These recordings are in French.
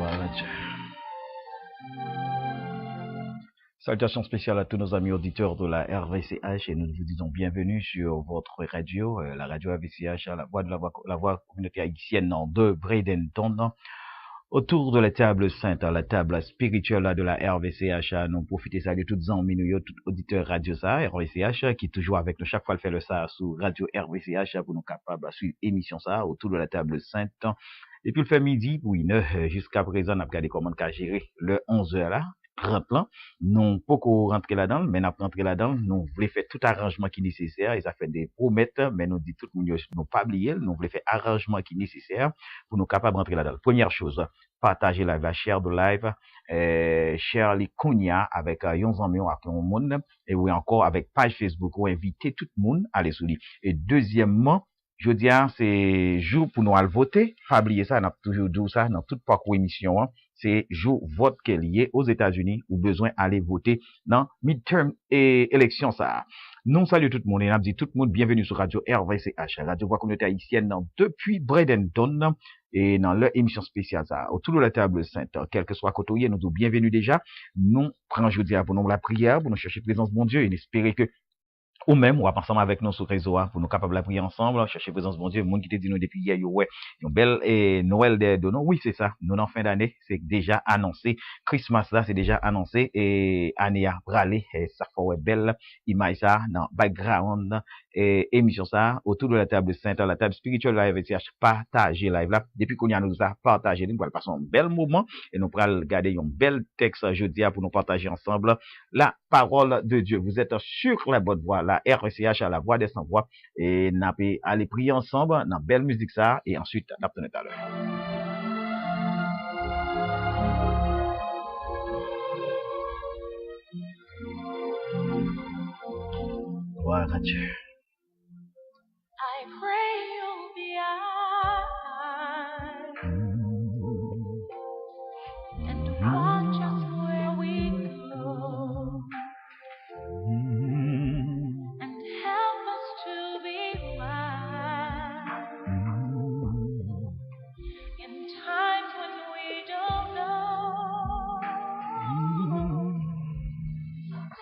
Voilà. Salutations spéciales à tous nos amis auditeurs de la RVCH et nous vous disons bienvenue sur votre radio, la radio RVCH, la voix de la voix communauté haïtienne de Bradenton. Autour de la table sainte, la table spirituelle de la RVCH, nous profitons ça de toutes amis, nous, tout auditeur radio ça, RVCH, qui est toujours avec nous chaque fois le fait le ça sur radio RVCH pour nous capables de suivre émission ça autour de la table sainte. Depuis le fait midi, oui, jusqu'à présent, on a regardé comment on a géré le 11h là. 30 là, nous pas rentrer là-dedans, mais nous rentrer là-dedans, nous voulons faire tout arrangement qui est nécessaire, et ça fait des promesses, mais nous dit tout le monde, nous pas oublier, nous voulons faire arrangement qui est nécessaire pour nous capables de rentrer là-dedans. Première chose, partager la live, share de live, share les cognacs avec yon ami ou avec yon monde, et oui encore avec page Facebook, ou inviter tout le monde à aller sous lui. Et deuxièmement, je dis, c'est jour pour nous aller voter. Pas oublier ça, on a toujours dit ça dans toute parcours émission, hein. C'est jour vote qui est lié aux États-Unis ou besoin d'aller voter dans midterm et élection ça. Nous saluons tout le monde et nous dit tout le monde bienvenue sur Radio RVCH, Radio Voix Communauté Haïtienne depuis Bradenton et dans leur émission spéciale ça. Autour de la table sainte, quel que soit côté, nous disons bienvenue déjà. Nous prenons aujourd'hui pour nous la prière, pour nous chercher présence de mon Dieu et espérer que ou même, on va ensemble avec nous sur le réseau, pour nous capables de prier ensemble, chercher présence de bon Dieu. Le monde qui te dit nous depuis hier, ouais, une belle Noël de nous. Oui, c'est ça. Nous, en fin d'année, c'est déjà annoncé. Christmas, là, c'est déjà annoncé. Et année à braler, ça fait belle image, ça, dans background, et émission, ça, autour de la table sainte, la table spirituelle, la RVCH, partager live là. Depuis qu'on y a nous a partagé, nous allons passer un bel moment, et nous allons regarder un bel texte jeudi pour nous partager ensemble la parole de Dieu. Vous êtes sur la bonne voie, la RCH à la voix des sans-voix, et n'a pas aller prier ensemble dans belle musique ça, et ensuite n'a pas tout à l'heure. Voilà Dieu. I pray you'll be eyes and watch us where we go and help us to be wise in times when we don't know.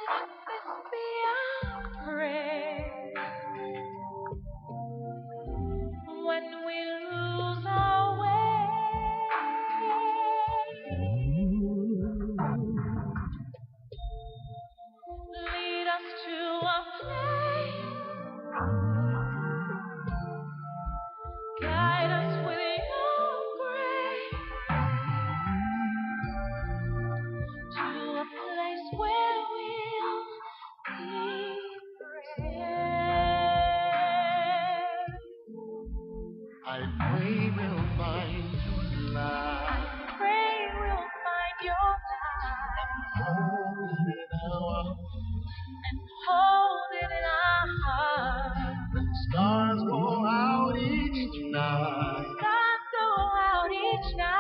Let this be our prayer when we lose our way. Lead us to a place, guide us with your grace to a place where we'll be praised. I pray we'll find your light. I pray we'll find your light and hold it in our hearts. When stars go out each night, Stars go out each night.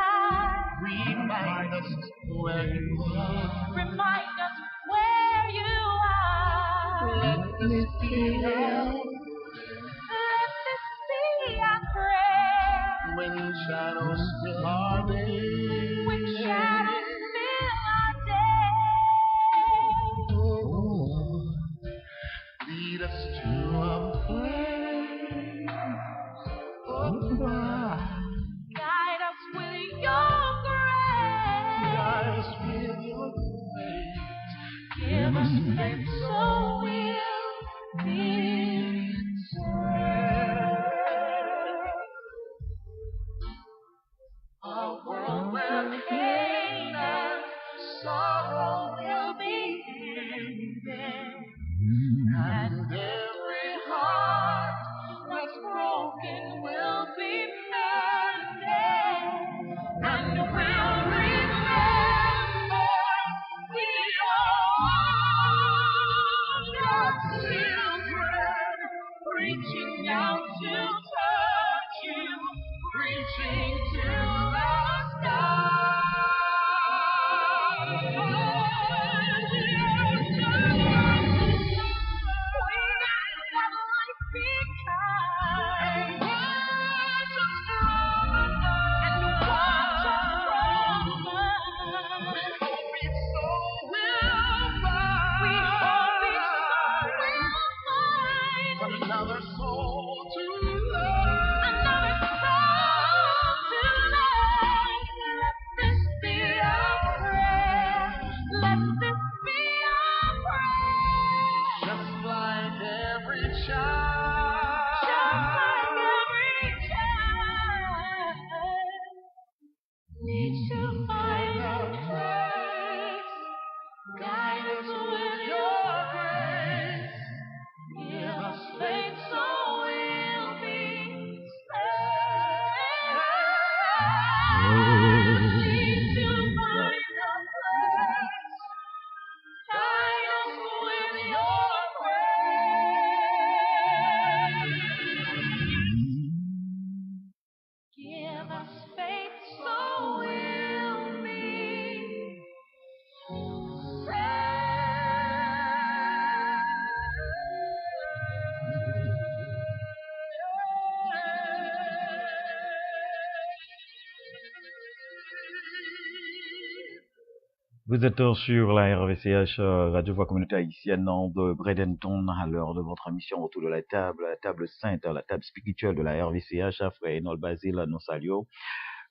remind us where you are. Remind us where you are. Let this be hell Let this be our prayer. when shadows fill our day. When shadows fill our day. Oh, lead us to a place of light. Guide us with your grace. Guide us with your grace. Give us faith so we'll be saved. A world where pain and sorrow will be ended, and every heart that's broken will be mended, and we'll remember we are all God's children, reaching out to touch you, reaching to the sky. Need to find a place. Guide us with your grace. Give us faith so we'll be saved. Need to find a place. Guide us with your grace. Give us faith so we'll be Vous êtes sur la RVCH Radio Voix Communautaire Haïtienne de Bradenton à l'heure de votre émission autour de la table sainte, la table spirituelle de la RVCH, frère Enol Basile, nous saluons.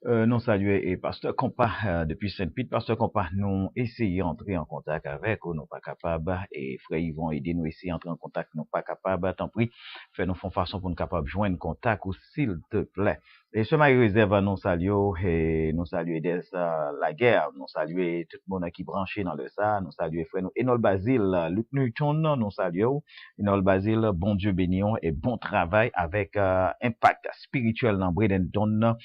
Nous saluons et Pasteur Compas depuis Saint-Pete. Pasteur Compas, nous essayons d'entrer en contact avec nous, nous pas capables, et frère ils vont aider nous essayer d'entrer en contact, nous pas capables, tant pis, fais-nous font façon pour nous capables de joindre contact, ou s'il te plaît. Et ce matin, réserve nous saluons, et nous saluons dès la guerre, nous saluons tout le monde qui est branché dans le ça, nous saluons frère nous, Enol Basile, Luc Newton, nous saluons, Enol Basile, bon Dieu bénion, et bon travail avec impact spirituel dans Bradenton,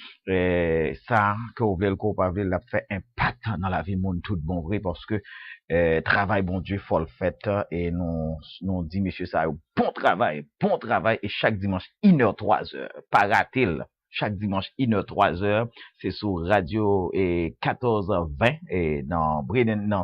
ça, que vous voulez le couper, l'a fait impact dans la vie monde tout bon vrai, parce que, travail, bon Dieu, faut le fait, et nous dit, monsieur, ça, bon travail, et chaque dimanche, 1h, 3h, pas rater, chaque dimanche, 1h, 3h, c'est sur radio, et 14h20, et dans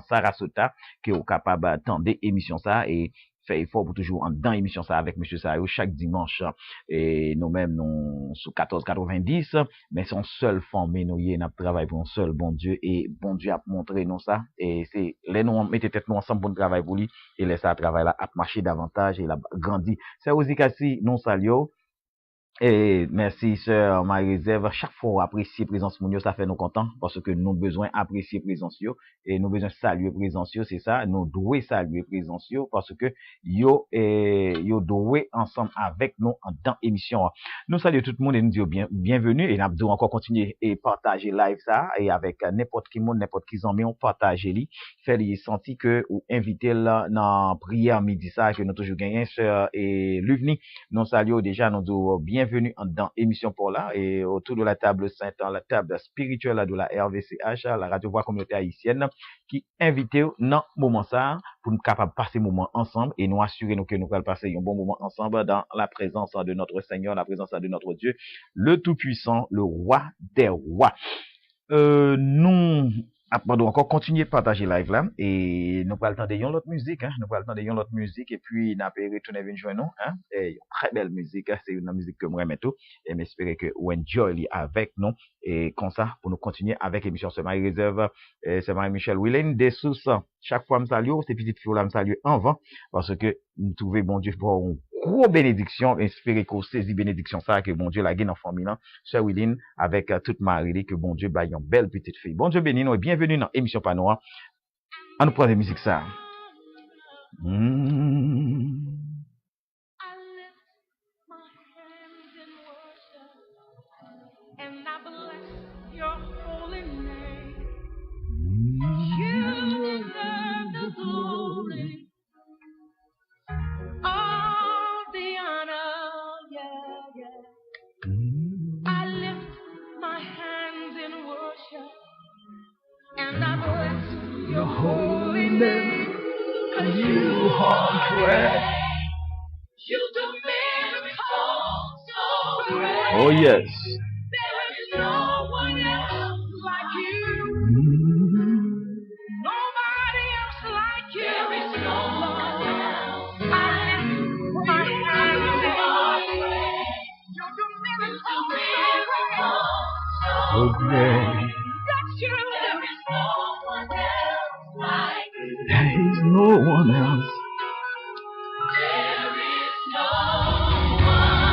Sarasota, que vous capable d'attendre émission ça, et fait effort pour toujours en dans émission ça avec monsieur Sayo chaque dimanche et nous-mêmes nous sous 1490 mais son seul formé nous y n'a travail pour un seul bon Dieu et bon Dieu a montré nous ça et c'est les nous mettez tête nous ensemble pour travail pour lui et laisser ça travail là a marché davantage et il a grandi c'est aussi Kassi non salio. Et merci, sœur Marie-Réserve. Chaque fois, apprécier présence mounio, ça fait nous contents, parce que nous besoin apprécier présence yo, et nous besoin saluer présence yo, c'est ça. Nous devons saluer présence yo, parce que yo doivent ensemble avec nous dans l'émission. Nous saluons tout le monde et nous disons bienvenue, et nous devons encore continuer et partager live ça, et avec n'importe qui monde, n'importe qui en on partage li, faire les senti que, ou inviter là, dans prière midi ça, que nous toujours gagné, sœur et Luvni. Nous saluons déjà, nous disons bienvenue dans l'émission pour là et autour de la table sainte, la table spirituelle de la RVCH, la radio voix communautaire haïtienne, qui invite dans moment ça pour nous capables de passer un moment ensemble et nous assurer que nous allons passer un bon moment ensemble dans la présence de notre Seigneur, la présence de notre Dieu, le Tout-Puissant, le Roi des Rois. Nous pardon, encore continuer de partager live là et nous pas le temps de yon l'autre musique et puis n'a pas retourner venir joindre nous hein et une très belle musique c'est une musique que moi j'aime tout et m'espérer que vous enjoy avec nous et comme ça pour nous continuer avec l'émission c'est Marie Réserve c'est Marie Michel Willen des sous chaque fois me salue ces petites filles là me salue en vent parce que nous trouver bon Dieu pour une gros bénédiction espérer qu'on saisit bénédiction ça que bon Dieu la gagne en famille là sœur Willen avec toute Marie que bon Dieu baille une belle petite fille bon Dieu béni nous et bienvenue dans l'émission Panoa on nous prend des musiques ça I lift my hands in worship and I bless your holy name. You deserve the glory, all the honor, yeah. I lift my hands in worship and I bless your holy name. 'Cause you are great. You do miracles so great. oh yes There is no one else like you. Nobody else like you. There is no one else. I lift my hands in worship. You do miracles so great. That's you. There is no one else like you. there is no one else There is no one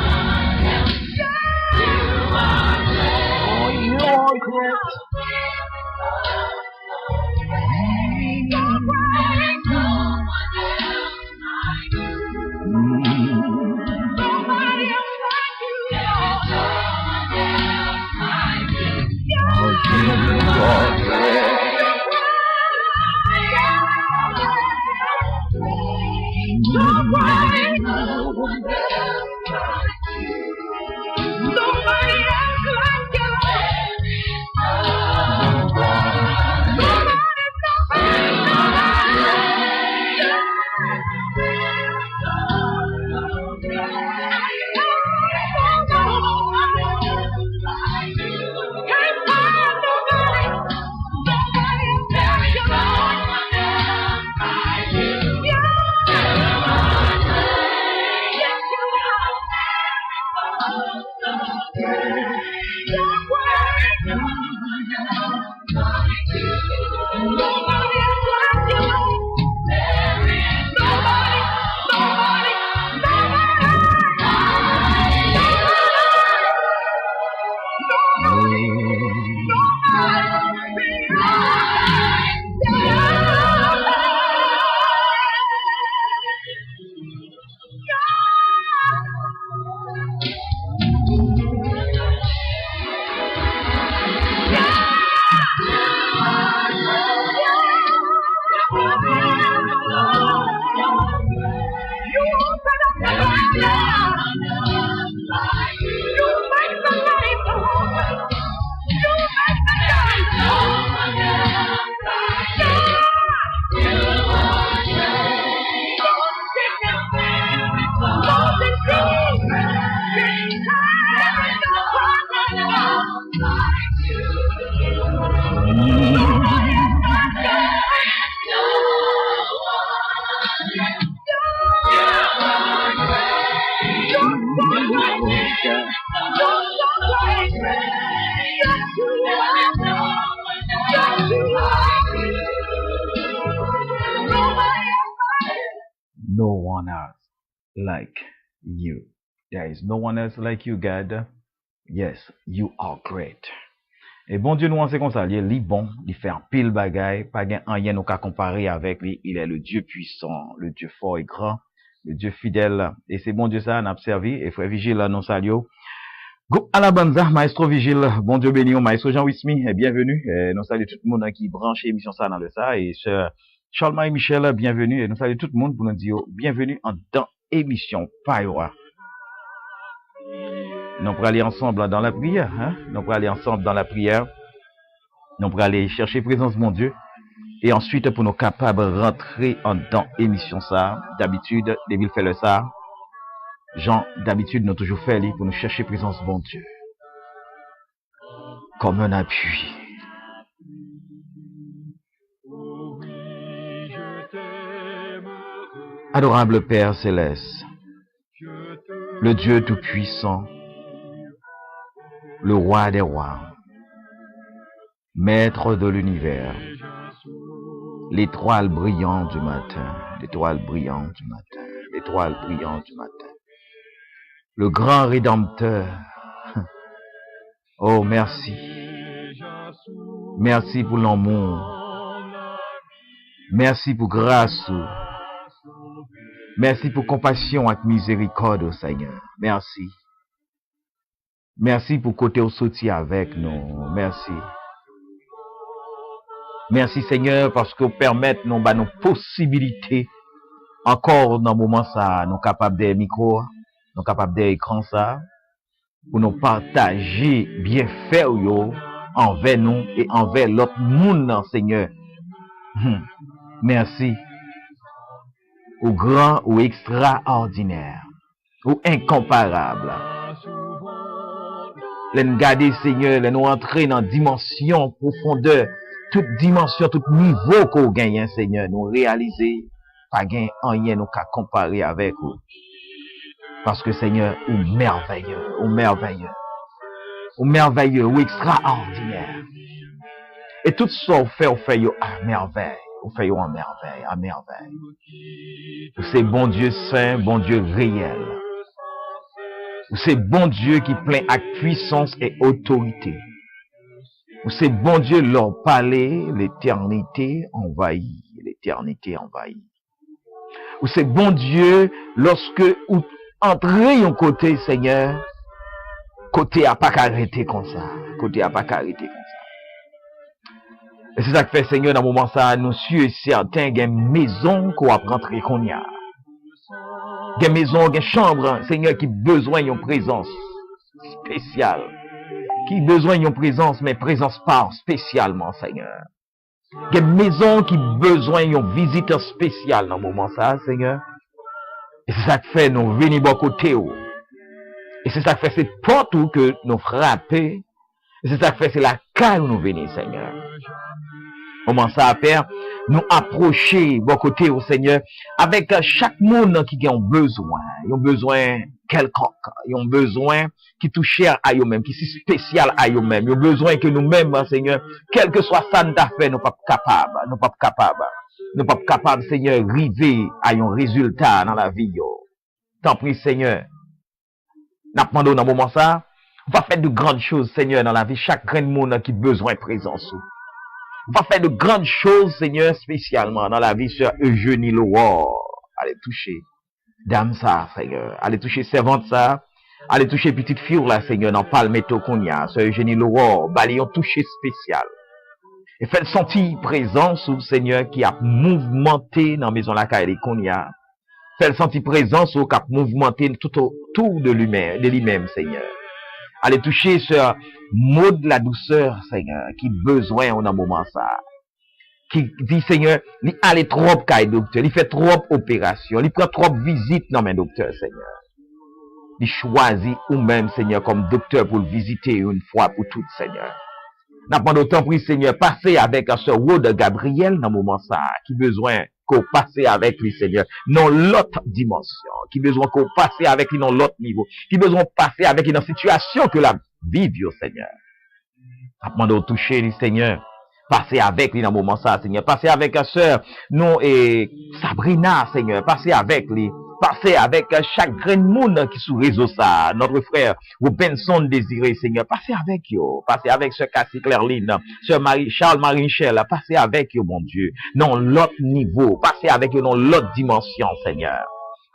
No one else like you. There is no one else like you, God. Yes, you are great. Et bon Dieu nous en sait comme ça, il est bon, il fait un pile bagaille, pas gain rien nous qu'à comparer avec lui, il est le Dieu puissant, le Dieu fort et grand, le Dieu fidèle, et c'est bon Dieu ça, on a servi, et frère Vigile, nous saluons. Groupe Alabanza, Maestro Vigile, bon Dieu béni, Maestro Jean Wismi, bienvenue, nous saluons tout le monde qui branche émission ça dans le ça, et Charles Marie Michel, bienvenue, et nous saluons tout le monde pour nous dire bienvenue en dans émission Payoa. Nous pourrons aller ensemble dans la prière, hein? Nous pourrons aller ensemble dans la prière. Nous pourrons aller chercher présence de mon Dieu. Et ensuite, pour nous capables de rentrer en dans émission ça. D'habitude, les villes fait le ça. Jean, d'habitude, nous toujours fait pour nous chercher présence de mon Dieu. Comme un appui. Adorable Père Céleste, le Dieu Tout-Puissant, le Roi des Rois, Maître de l'univers, l'étoile brillante du matin, l'étoile brillante du matin, l'étoile brillante du matin, le grand Rédempteur. Oh, merci. Merci pour l'amour. Merci pour grâce. Merci pour compassion et miséricorde, Seigneur. Merci. Merci pour côté au soutien avec nous. Merci. Merci, Seigneur, parce que vous permettez nous, nos possibilités. Encore dans le moment ça, nous capables des micros, nous capables des écrans ça, pour nous partager bien fait envers nous et envers l'autre monde, Seigneur. Merci. Ou grand ou extraordinaire, ou incomparable. Nous garder, Seigneur, nous entrer dans dimension, profondeur, toute dimension, tout niveau qu'on gagne, Seigneur, nous réaliser, pas gain rien nous qu'à comparer avec vous. Parce que, Seigneur, ou merveilleux, ou merveilleux, ou merveilleux, ou extraordinaire. Et tout ça, on fait à merveille. On fait en merveille, à merveille. C'est bon Dieu saint, bon Dieu réel. C'est bon Dieu qui plein avec puissance et autorité. C'est bon Dieu leur parler, l'éternité envahit, l'éternité envahit. C'est bon Dieu lorsque vous entrez un côté, Seigneur, côté à pas arrêter comme ça, côté à pas arrêter comme ça. Et c'est ça que fait, Seigneur, dans le moment ça, nous sommes certains, il y a une maison qu'on va rentrer qu'on y a. Il y a une maison, il y a une chambre, Seigneur, qui a besoin d'une présence spéciale. Qui a besoin d'une présence, mais présence par spécialement, Seigneur. Il y a une maison qui a besoin d'une visite spéciale dans le moment ça, Seigneur. Et c'est ça que fait, nous venons de côté. Et c'est ça que fait, c'est partout que nous frappons. Et c'est ça que fait, c'est la caille où nous venons, Seigneur. Comment ça, Père, nous approcher, bon côté au Seigneur, avec chaque monde qui a besoin quelconque. Ils ont besoin qui touche à eux-mêmes, qui est spécial à eux-mêmes. Ils ont besoin que nous-mêmes, Seigneur, quel que soit ça nous a fait, nous pas capables, nous pas capables. Nous pas capables, Seigneur, arriver à un résultat dans la vie. Tant pis, Seigneur. N'a pas dans moment ça, on va faire de grandes choses, Seigneur, dans la vie. Chaque grand monde qui a besoin de présence. On va faire de grandes choses, Seigneur, spécialement dans la vie sur Eugénie Loire. Allez toucher dame ça, Seigneur. Allez toucher servante ça. Allez toucher petite fille là, Seigneur, dans Palmetto Konya, sur Eugénie Loire. Balayon toucher spécial. Et faites sentir présence au Seigneur qui a mouvementé dans la maison la caille de Konya. Faites sentir présence au qui a mouvementé tout autour de lui-même, Seigneur. Allez toucher ce mot de la douceur, Seigneur, qui besoin en un moment ça. Qui dit, Seigneur, il allait trop caille docteur, il fait trop opération, il prend trop visite dans mes docteurs, Seigneur. Il choisit ou même, Seigneur, comme docteur pour le visiter une fois pour toutes, Seigneur. N'a pas d'autant pris, Seigneur, passer avec ce rôle de Gabriel dans le moment ça, qui besoin qu'on passe avec lui, Seigneur, dans l'autre dimension, qui besoin qu'on passe avec lui dans l'autre niveau, qui besoin de passer avec lui dans la situation que la vie, Seigneur. N'a pas d'autant toucher lui, Seigneur. Passez avec lui dans le moment ça, Seigneur. Passez avec la sœur, nous et Sabrina, Seigneur. Passez avec lui. Passez avec chaque grand monde qui sous réseau ça. Notre frère Robinson Désiré, Seigneur. Passez avec eux. Passez avec ce Cassie Clairline, sœur Charles Marie-Michel. Passez avec eux, mon Dieu. Dans l'autre niveau. Passez avec eux dans l'autre dimension, Seigneur.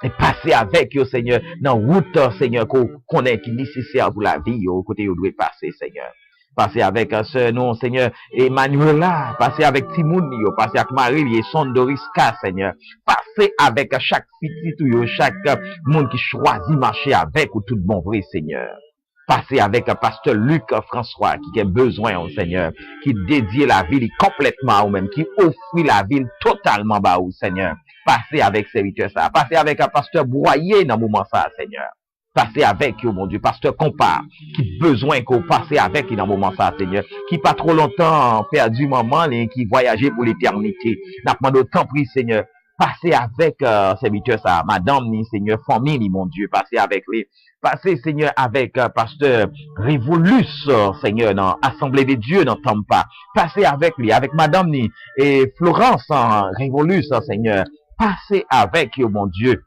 Et passez avec eux, Seigneur, dans route, Seigneur, qu'on est qui est nécessaire pour la vie, au côté où vous devez passer, Seigneur. Passez avec ce nom, Seigneur, Emmanuela. Passez avec Timoun, passez avec Marie et Sondoriska, Seigneur. Passez avec chaque petit, chaque monde qui choisit marcher avec ou tout bon vrai, Seigneur. Passez avec pasteur Luc François qui a besoin, Seigneur, qui dédie la ville complètement ou même, qui offre la ville totalement à vous, Seigneur. Passez avec serviteur ça. Passez avec pasteur Boyer dans le moment ça, Seigneur. Passez avec eux, mon Dieu, pasteur Compa, qui besoin qu'on passe avec eux dans le moment ça, Seigneur, qui pas trop longtemps perdu maman, qui voyageait pour l'éternité. N'a pas d'autant pris, Seigneur. Passez avec serviteur ça, madame, ni Seigneur, famille, mon Dieu, passez avec lui. Passez, Seigneur, avec pasteur Révolus, Seigneur, dans Assemblée des Dieux, dans Tampa. Passez avec lui, avec madame, ni et Florence, Révolus, Seigneur. Passez avec eux, mon Dieu.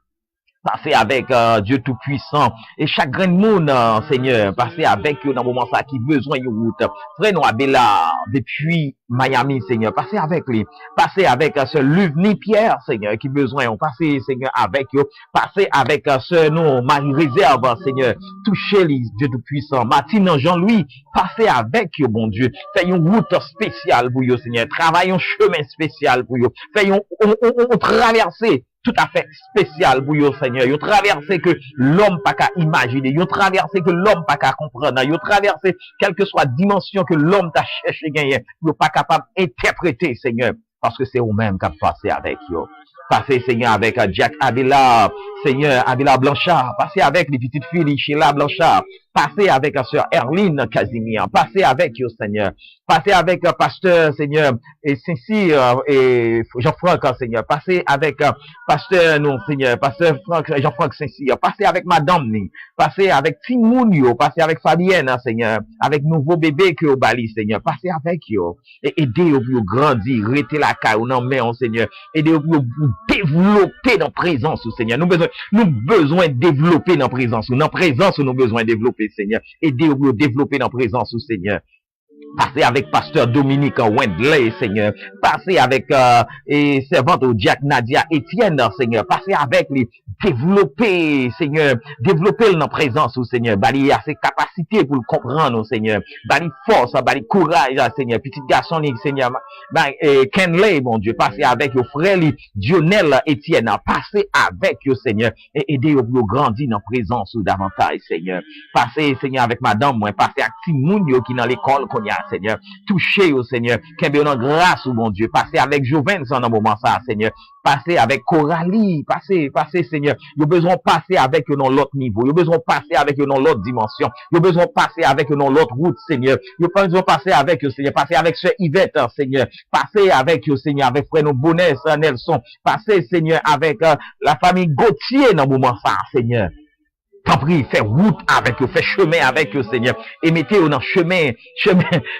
Passez avec Dieu Tout-Puissant. Et chaque grand monde, Seigneur, passez avec eux dans le moment ça qui besoin de route. Frère Noabella, depuis Miami, Seigneur, passez avec lui. Passez avec ce Luvni Pierre, Seigneur, qui besoin. Passez, Seigneur, avec eux. Passez avec ce nom, Marie Réserve, Seigneur. Touchez-les, Dieu Tout-Puissant. Martine Jean-Louis, passez avec eux, bon Dieu. Faites une route spéciale pour eux, Seigneur. Travaillons un chemin spécial pour eux. Faites on traverser tout à fait spécial pour vous, Seigneur. Vous traversez que l'homme pas qu'à imaginer. Vous traversez que l'homme pas qu'à comprendre. Vous traversez quelle que soit dimension que l'homme t'a cherché gagner. Vous pas capable d'interpréter, Seigneur. Parce que c'est vous-même qui passé avec vous. Passez, Seigneur, avec Jack Avila, Seigneur, Avila Blanchard. Passez avec les petites filles, Sheila Blanchard. Passez avec la sœur Erline Casimir. Passez avec vous, Seigneur. Passez avec pasteur, Seigneur, et Cécile et Jean-Franck, Seigneur. Passez avec pasteur, non, Seigneur, pasteur Jean-Franck Cécile. Passez avec madame, passez avec Timounio. Passez avec Fabienne, Seigneur. Avec nouveau bébé que au Bali, Seigneur. Passez avec vous. Et aidez-vous pour grandir, rester la caille, non, mais, Seigneur. Aidez-vous pour développer dans présence, Seigneur. Nous besoin de développer dans présence. Dans présence, nous besoin de développer, Seigneur. Aidez-vous pour développer dans présence, Seigneur. Passez avec pasteur Dominique Wendley, Seigneur. Passez avec et servante au Jack Nadia Etienne, Seigneur. Passez avec les développer, Seigneur. Développer dans présence, Seigneur. Bali a ses capacités pour le comprendre, Seigneur. Bali force, bali courage, Seigneur. Petit garçon, Seigneur. Kenley, mon Dieu. Passez avec vos frères, Dionel Etienne. Passez avec eux, Seigneur. Et aidez-vous pour grandir dans présence ou davantage, Seigneur. Passez, Seigneur, avec madame, moi. Passez avec Timounio qui dans l'école qu'on y a, Seigneur. Touchez au Seigneur. Qu'un bien en grâce, mon Dieu. Passez avec Joven, dans un moment ça, Seigneur. Passez avec Coralie. Passez, Seigneur. Vous avez besoin de passer avec eux dans l'autre niveau. Vous avez besoin de passer avec eux dans l'autre dimension. Vous avez besoin de passer avec eux dans l'autre route, Seigneur. Vous avez besoin de passer avec eux, Seigneur. Passez avec ce Yvette, Seigneur. Passez avec eux, Seigneur. Avec frère Bonnet, Nelson. Passez, Seigneur, avec la famille Gauthier dans le moment ça, Seigneur. T'en prie, fais route avec eux, fais chemin avec eux, Seigneur. Et mettez-eux dans chemin,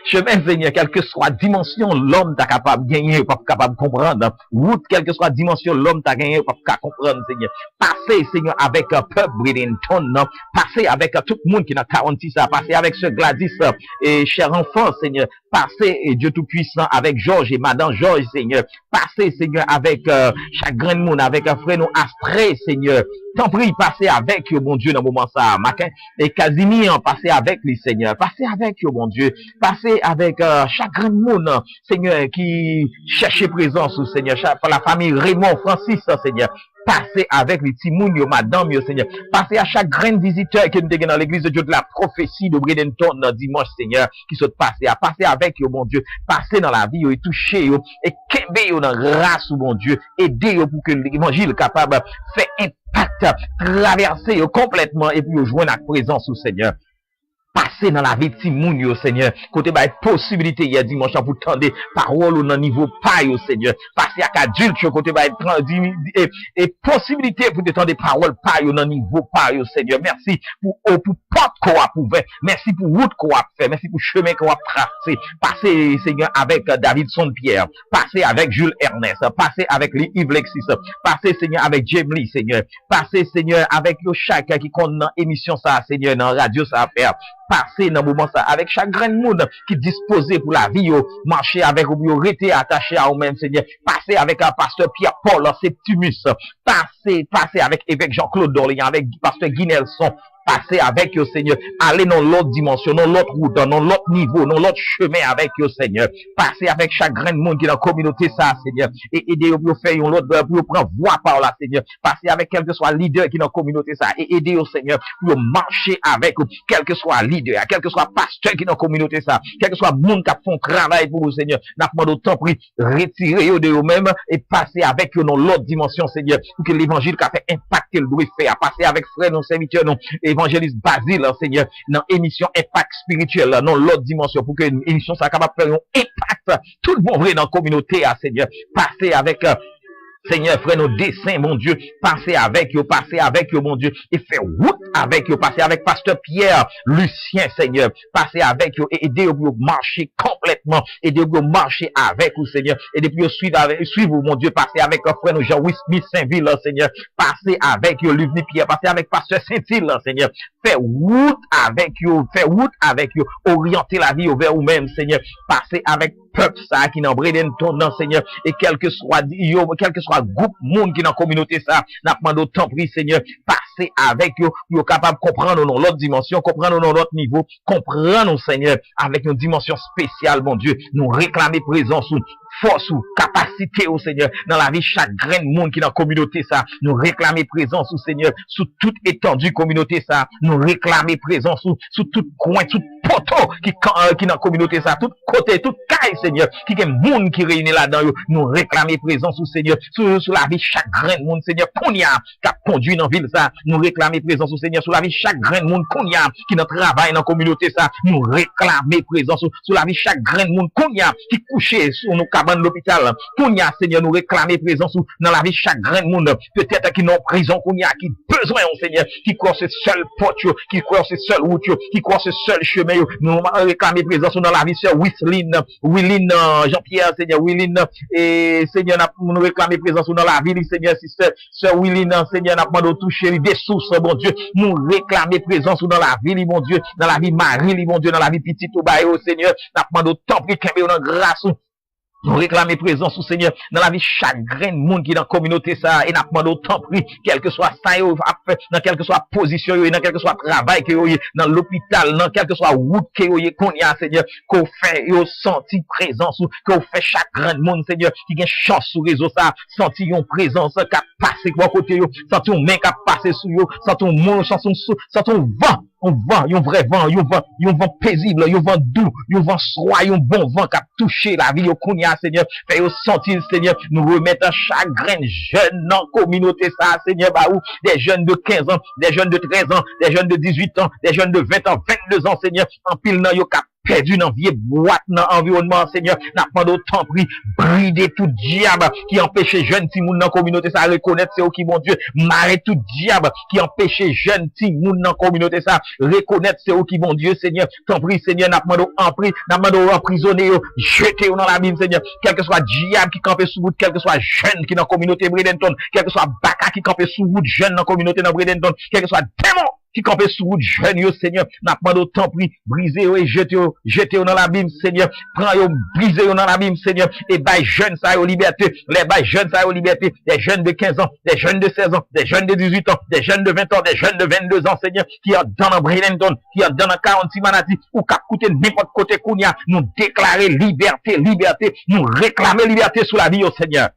Seigneur, quelle que soit dimension, l'homme t'a capable de gagner, pas capable de comprendre. Route, quelle que soit dimension, l'homme t'a gagné, pas capable de comprendre, Seigneur. Passez, Seigneur, avec un peuple Bradenton, passez avec tout le monde qui n'a 46 ans, passez avec ce Gladys, et cher enfant, Seigneur. Passez, et Dieu Tout-Puissant, avec Georges et Madame Georges, Seigneur. Passez, Seigneur, avec chaque grand monde, avec un frère nous Astré, Seigneur. T'en prie, passez avec eux, mon Dieu, dans le moment ça. Et Casimir, passez avec les Seigneur. Passez avec eux, mon Dieu. Passez avec chaque grand monde, Seigneur, qui cherchait présence, Seigneur. La famille Raymond, Francis, Seigneur. Passez avec les Timoun, madame, Seigneur. Passez à chaque grand visiteur qui est dans l'église de Dieu de la prophétie de Bradenton dimanche, Seigneur, qui sont passés à passer avec eux, mon Dieu. Passez dans la vie, et toucher, et kembe dans grâce, mon Dieu. Aidez pour que l'évangile capable de faire impact, traverser complètement, et puis joindre la présence au Seigneur. Passez dans la vie de Timoun, Seigneur. Côté bah possibilité hier dimanche pour tendre parole au niveau pas au Seigneur. Passez à adulte côté bah et possibilité pour tendre parole pas au niveau pas au Seigneur. Merci pour porte qu'on a ouvert. Merci pour route qu'on a fait. Merci pour chemin qu'on a tracé. Passez Seigneur avec Davidson Pierre. Passez avec Jules Ernest. Passez avec Yves Lexis. Passez Seigneur avec James Lee, Seigneur. Passez Seigneur avec chaque qui compte dans émission ça Seigneur dans radio ça faire. Passez dans le moment ça avec chaque grand monde qui disposé pour la vie, marcher avec vous, rester attaché à vous-même, Seigneur. Passez avec un pasteur Pierre-Paul Septimus. Passez avec évêque Jean-Claude Dorléan, avec pasteur Guy Nelson. Passez avec eux, Seigneur. Allez dans l'autre dimension, dans l'autre route, dans l'autre niveau, dans l'autre chemin avec eux, Seigneur. Passez avec chaque grand monde qui est dans la communauté, ça, Seigneur. Et aidez-vous pour faire une autre, pour prendre voix par là, Seigneur. Passez avec quel que soit leader qui est dans la communauté, ça. Et aidez-vous, Seigneur, pour marcher avec quel que soit leader, quel que soit pasteur qui est dans la communauté, ça. Quel que soit monde qui font travail pour vous, Seigneur. N'a pas d'autant pris, retirez-vous de vous-même et passez avec eux dans l'autre dimension, Seigneur. Pour que l'évangile qui a fait impacter le bruit faire. Passez avec frère, non serviteur, non. Évangéliste Basile, Seigneur, dans émission impact spirituel, dans l'autre dimension, pour que l'émission soit capable de faire un impact, tout le monde vrai dans la communauté, Seigneur. Passez avec Seigneur, frère, nos dessins, mon Dieu, passez avec eux, mon Dieu, et fait route avec eux, passez avec pasteur Pierre, Lucien, Seigneur, passez avec eux, et aidez-vous à marcher complètement, aidez-vous à marcher avec vous, Seigneur, aidez-vous à suivre, mon Dieu, passez avec frère, nos Jean-Louis Smith, Saint-Ville, Seigneur, passez avec eux, Luvni Pierre, passez avec pasteur Saint-Ile, Seigneur, fait route avec eux, orientez la vie vers vous-même, Seigneur, passez avec peuple ça qui dans Bradenton, Seigneur, et quel que soit groupe monde qui dans communauté ça, n'a pas d'autant pris, Seigneur, passez avec eux, pour capable de comprendre dans l'autre dimension, comprendre dans l'autre niveau, comprendre, Seigneur, avec une dimension spéciale, mon Dieu, nous réclamer présence ou force ou capacité au Seigneur dans la vie chaque grain monde qui dans la communauté ça nous réclamer présence au Seigneur sous toute étendue communauté ça nous réclamer présence sous tout coin tout poteau qui dans la communauté ça tout côté tout caille Seigneur qui est monde qui réunit là-dedans nous réclamer présence au Seigneur sur la vie chaque grain monde Seigneur Kounia qui a conduit dans ville ça nous réclamer présence au Seigneur sur la vie chaque grain monde Kounia qui dans travail dans la communauté ça nous réclamer présence sur la vie chaque grain monde Kounia qui couché sur nos cabanes l'hôpital Kounia Seigneur nous réclamer présence dans la vie chaque grain monde peut-être qui n'ont prison Kounia qui besoin au Seigneur qui croit ce seul porte qui croit ce seul route qui croit ce seul chemin nous réclamer présence dans la vie sœur Willine Jean-Pierre Seigneur Willine et Seigneur nous réclamer présence dans la vie Seigneur sœur Willine Seigneur n'a pas de toucher des sources bon Dieu nous réclamer présence dans la vie mon Dieu dans la vie Marie mon Dieu dans la vie petite au Seigneur n'a pas de temps pris dans grâce nous réclamer présence au Seigneur dans la vie chaque grain monde qui est dans la communauté ça et n'a pas d'autant pris quel que soit ça dans quelle que soit position dans quel que soit travail que dans l'hôpital dans quel que soit route que qu'on y a Seigneur qu'on fait yo senti présence qu'on fait chaque grain monde Seigneur qui gagne chance sur réseau ça senti une présence qui a passé quoi côté yo senti une main qui a passé sur yo senti un monde senti un vent un vrai vent, un vent paisible, un vent doux, un vent froid, un bon vent qui a touché la vie au Kounia, Seigneur. Fait sentir, Seigneur, nous remettre chaque grain jeune dans la communauté, ça, Seigneur, des jeunes de 15 ans, des jeunes de 13 ans, des jeunes de 18 ans, des jeunes de 20 ans, 22 ans, Seigneur, en pile, yo cap perdu dans vie boîte dans environnement Seigneur n'a pas d'autant pris brider tout diable qui empêche jeune ti moun dans communauté ça reconnaître c'est qui bon Dieu marrer tout diable qui empêche jeune ti moun dans communauté ça reconnaître c'est qui bon Dieu Seigneur t'en prie Seigneur n'a pas emprisonner jeter dans l'abîme Seigneur quel que soit diable qui campe sous route quel que soit jeune qui dans communauté Bradenton quel que soit baka qui campe sous route jeune dans communauté dans Bradenton quel que soit démon qui campait sous route jeune yo Seigneur n'a pas d'autant pris briser et jeter dans l'abîme Seigneur prends yo briser dans l'abîme Seigneur et bail jeune ça yo liberté les bail jeunes ça yo liberté des jeunes de 15 ans des jeunes de 16 ans des jeunes de 18 ans des jeunes de 20 ans des jeunes de 22 ans Seigneur qui est dans le Bradenton qui est dans le 46 manati ou cap coûter n'importe côté kounya nous déclarer liberté nous réclamer liberté sous la vie au Seigneur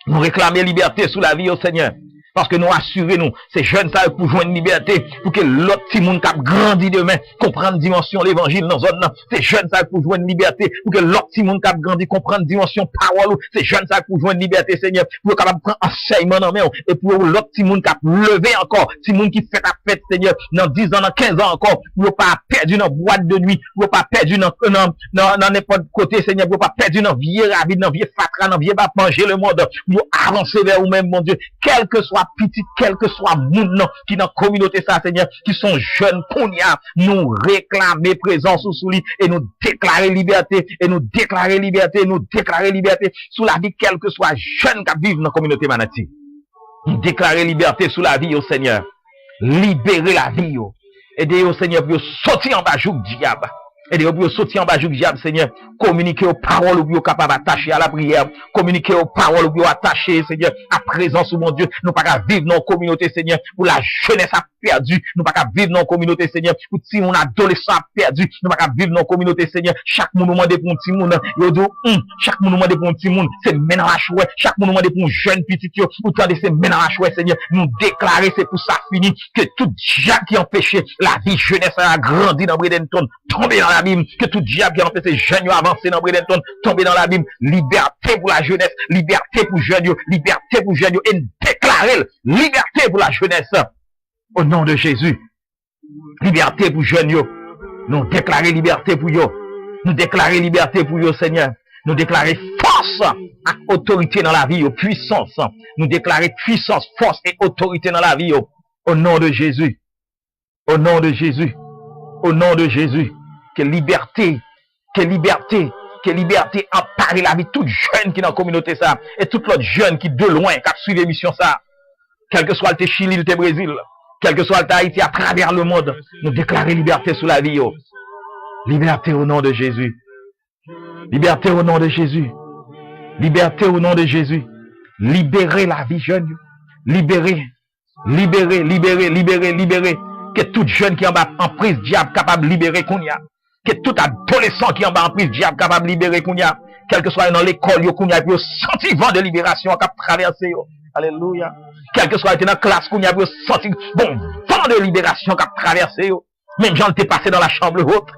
nous réclamer liberté sous la vie au Seigneur. Parce que nous assurons, ces jeunes, ça, pour jouer une liberté, pour que l'autre petit monde qui a grandi demain, comprenne dimension l'évangile dans zone, ces jeunes, ça, pour jouer une liberté, pour que l'autre petit monde qui a grandi, comprenne dimension parole, ces jeunes, ça, pour jouer une liberté, Seigneur, pour capable prendre enseignement dans main, et pour l'autre petit monde qui a levé encore, petit monde qui fait la fête, Seigneur, dans 10 ans, dans 15 ans encore, pour pas perdre dans boîte de nuit, pour pas perdre dans n'importe côté, Seigneur, pour pas perdre dans vieux rabbin, dans vieux fatra, dans vieux bas manger le monde, pour avancer vers vous-même, mon Dieu, quel que soit petit, quel que soit moun qui dans la communauté ça, Seigneur, qui sont jeunes, kounya, nous réclamer présence sous lui et nous déclarer liberté, sous la vie, quel que soit jeune qui vivent dans la communauté manati. Nous déclarer liberté sous la vie au Seigneur. Libérer la vie, aider au Seigneur pour sortir en bas joug diable. Aider pour sortir en bas joug diable, Seigneur. Communiquer aux paroles ou capable attacher à la prière. Communiquer aux paroles ou attacher, Seigneur, à présence, mon Dieu. Nous pas qu'à vivre dans la communauté, Seigneur, pour la jeunesse a perdu. Nous pas qu'à vivre dans la communauté, Seigneur, pour si mon adolescent a perdu. Nous pas qu'à vivre dans la communauté, Seigneur. Chaque monde nous demande pour un petit monde. Yo do, chaque monde nous demande pour un petit monde. C'est maintenant la chouette. Chaque monde nous demande pour un jeune petit, yo. Autant de c'est maintenant la chouette, Seigneur. Nous déclarer, c'est pour ça fini, que tout diable qui empêchait la vie jeunesse a grandi dans Bradenton, tomber dans l'abîme, que tout diable qui empêchait jeunes à avancer dans Bradenton, tomber dans l'abîme, liberté pour la jeunesse, liberté pour jeunes, liberté pour jeunes, et déclarer liberté pour la jeunesse. Au nom de Jésus. Liberté pour jeunes, nous déclarer liberté pour eux. Nous déclarer liberté pour eux, Seigneur. Nous déclarer force et autorité dans la vie, puissance. Nous déclarer puissance, force et autorité dans la vie, au nom de Jésus. Au nom de Jésus. Au nom de Jésus. Que liberté empare la vie toute jeune qui est dans la communauté ça. Et toute l'autre jeune qui de loin, qui a suivi l'émission ça. Quel que soit le Chili, le Brésil. Quel que soit Haïti à travers le monde, nous déclarer liberté sous la vie. Liberté au nom de Jésus. Liberté au nom de Jésus. Liberté au nom de Jésus. Libérer la vie jeune. Libérer. Que toute jeune qui est en prise diable capable de libérer Kounia. Que tout adolescent qui est en prise diable capable de libérer Kounia. Quel que soit dans l'école, Kounia, puis senti vent de libération qui a traversé. Alléluia. Quel que soit dans la classe, qu'on y a senti bon vent de libération qui a traversé. Même gens étaient passés dans la chambre haute.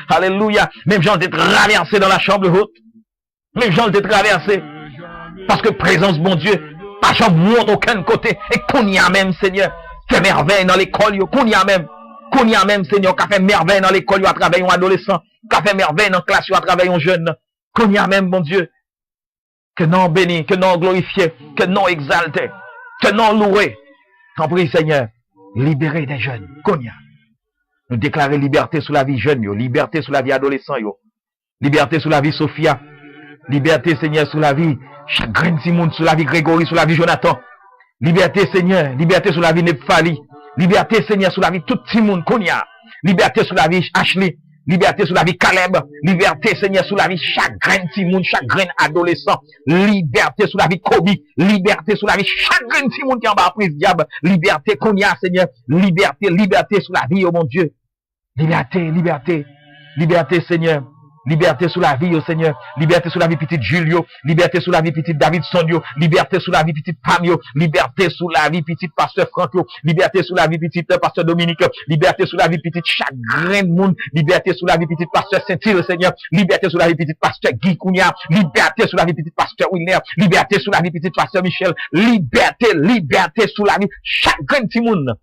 Alléluia. Même gens étaient traversés dans la chambre haute. Même gens étaient traversés. Parce que présence, bon Dieu, pas jamais monte aucun côté. Et qu'on y a même, Seigneur, fait merveille dans l'école. Qu'on y a même, Seigneur, qui a fait merveille dans l'école à travers un adolescent. Qui a fait merveille dans la classe à travers un jeune. Qu'on y a même, bon Dieu. Que non béni, que non glorifié, que non exalté, que non loué. T'en prie, Seigneur, libérer des jeunes. Konya. Nous déclarer liberté sous la vie jeune, liberté sous la vie adolescent, liberté sous la vie Sophia, liberté, Seigneur, sous la vie Chagrin Simon, sous la vie Grégory, sous la vie Jonathan. Liberté, Seigneur, liberté sous la vie Nephtali. Liberté, Seigneur, sous la vie tout Simon, Konya. Liberté sous la vie Ashley. Liberté sous la vie Caleb, liberté Seigneur sous la vie chagrin Timoun, chagrin adolescent, liberté sous la vie Kobe, liberté sous la vie chagrin Timoun qui en bas prise diable, liberté Konya Seigneur, liberté sous la vie, oh mon Dieu, liberté Seigneur, liberté sous la vie, oh Seigneur, liberté sous la vie petite Julio, liberté sous la vie petite David Sondio, liberté sous la vie petite Pamio, liberté sous la vie petite Pasteur Franco, liberté sous la vie petite Pasteur Dominique, liberté sous la vie petite Chagrin Moun, liberté sous la vie petite Pasteur Saint-Hilaire, Seigneur, liberté sous la vie petite Pasteur Guy Kounia, liberté sous la vie petite Pasteur Wilner, liberté sous la vie petite Pasteur Michel, liberté sous la vie Chagrin Timoun,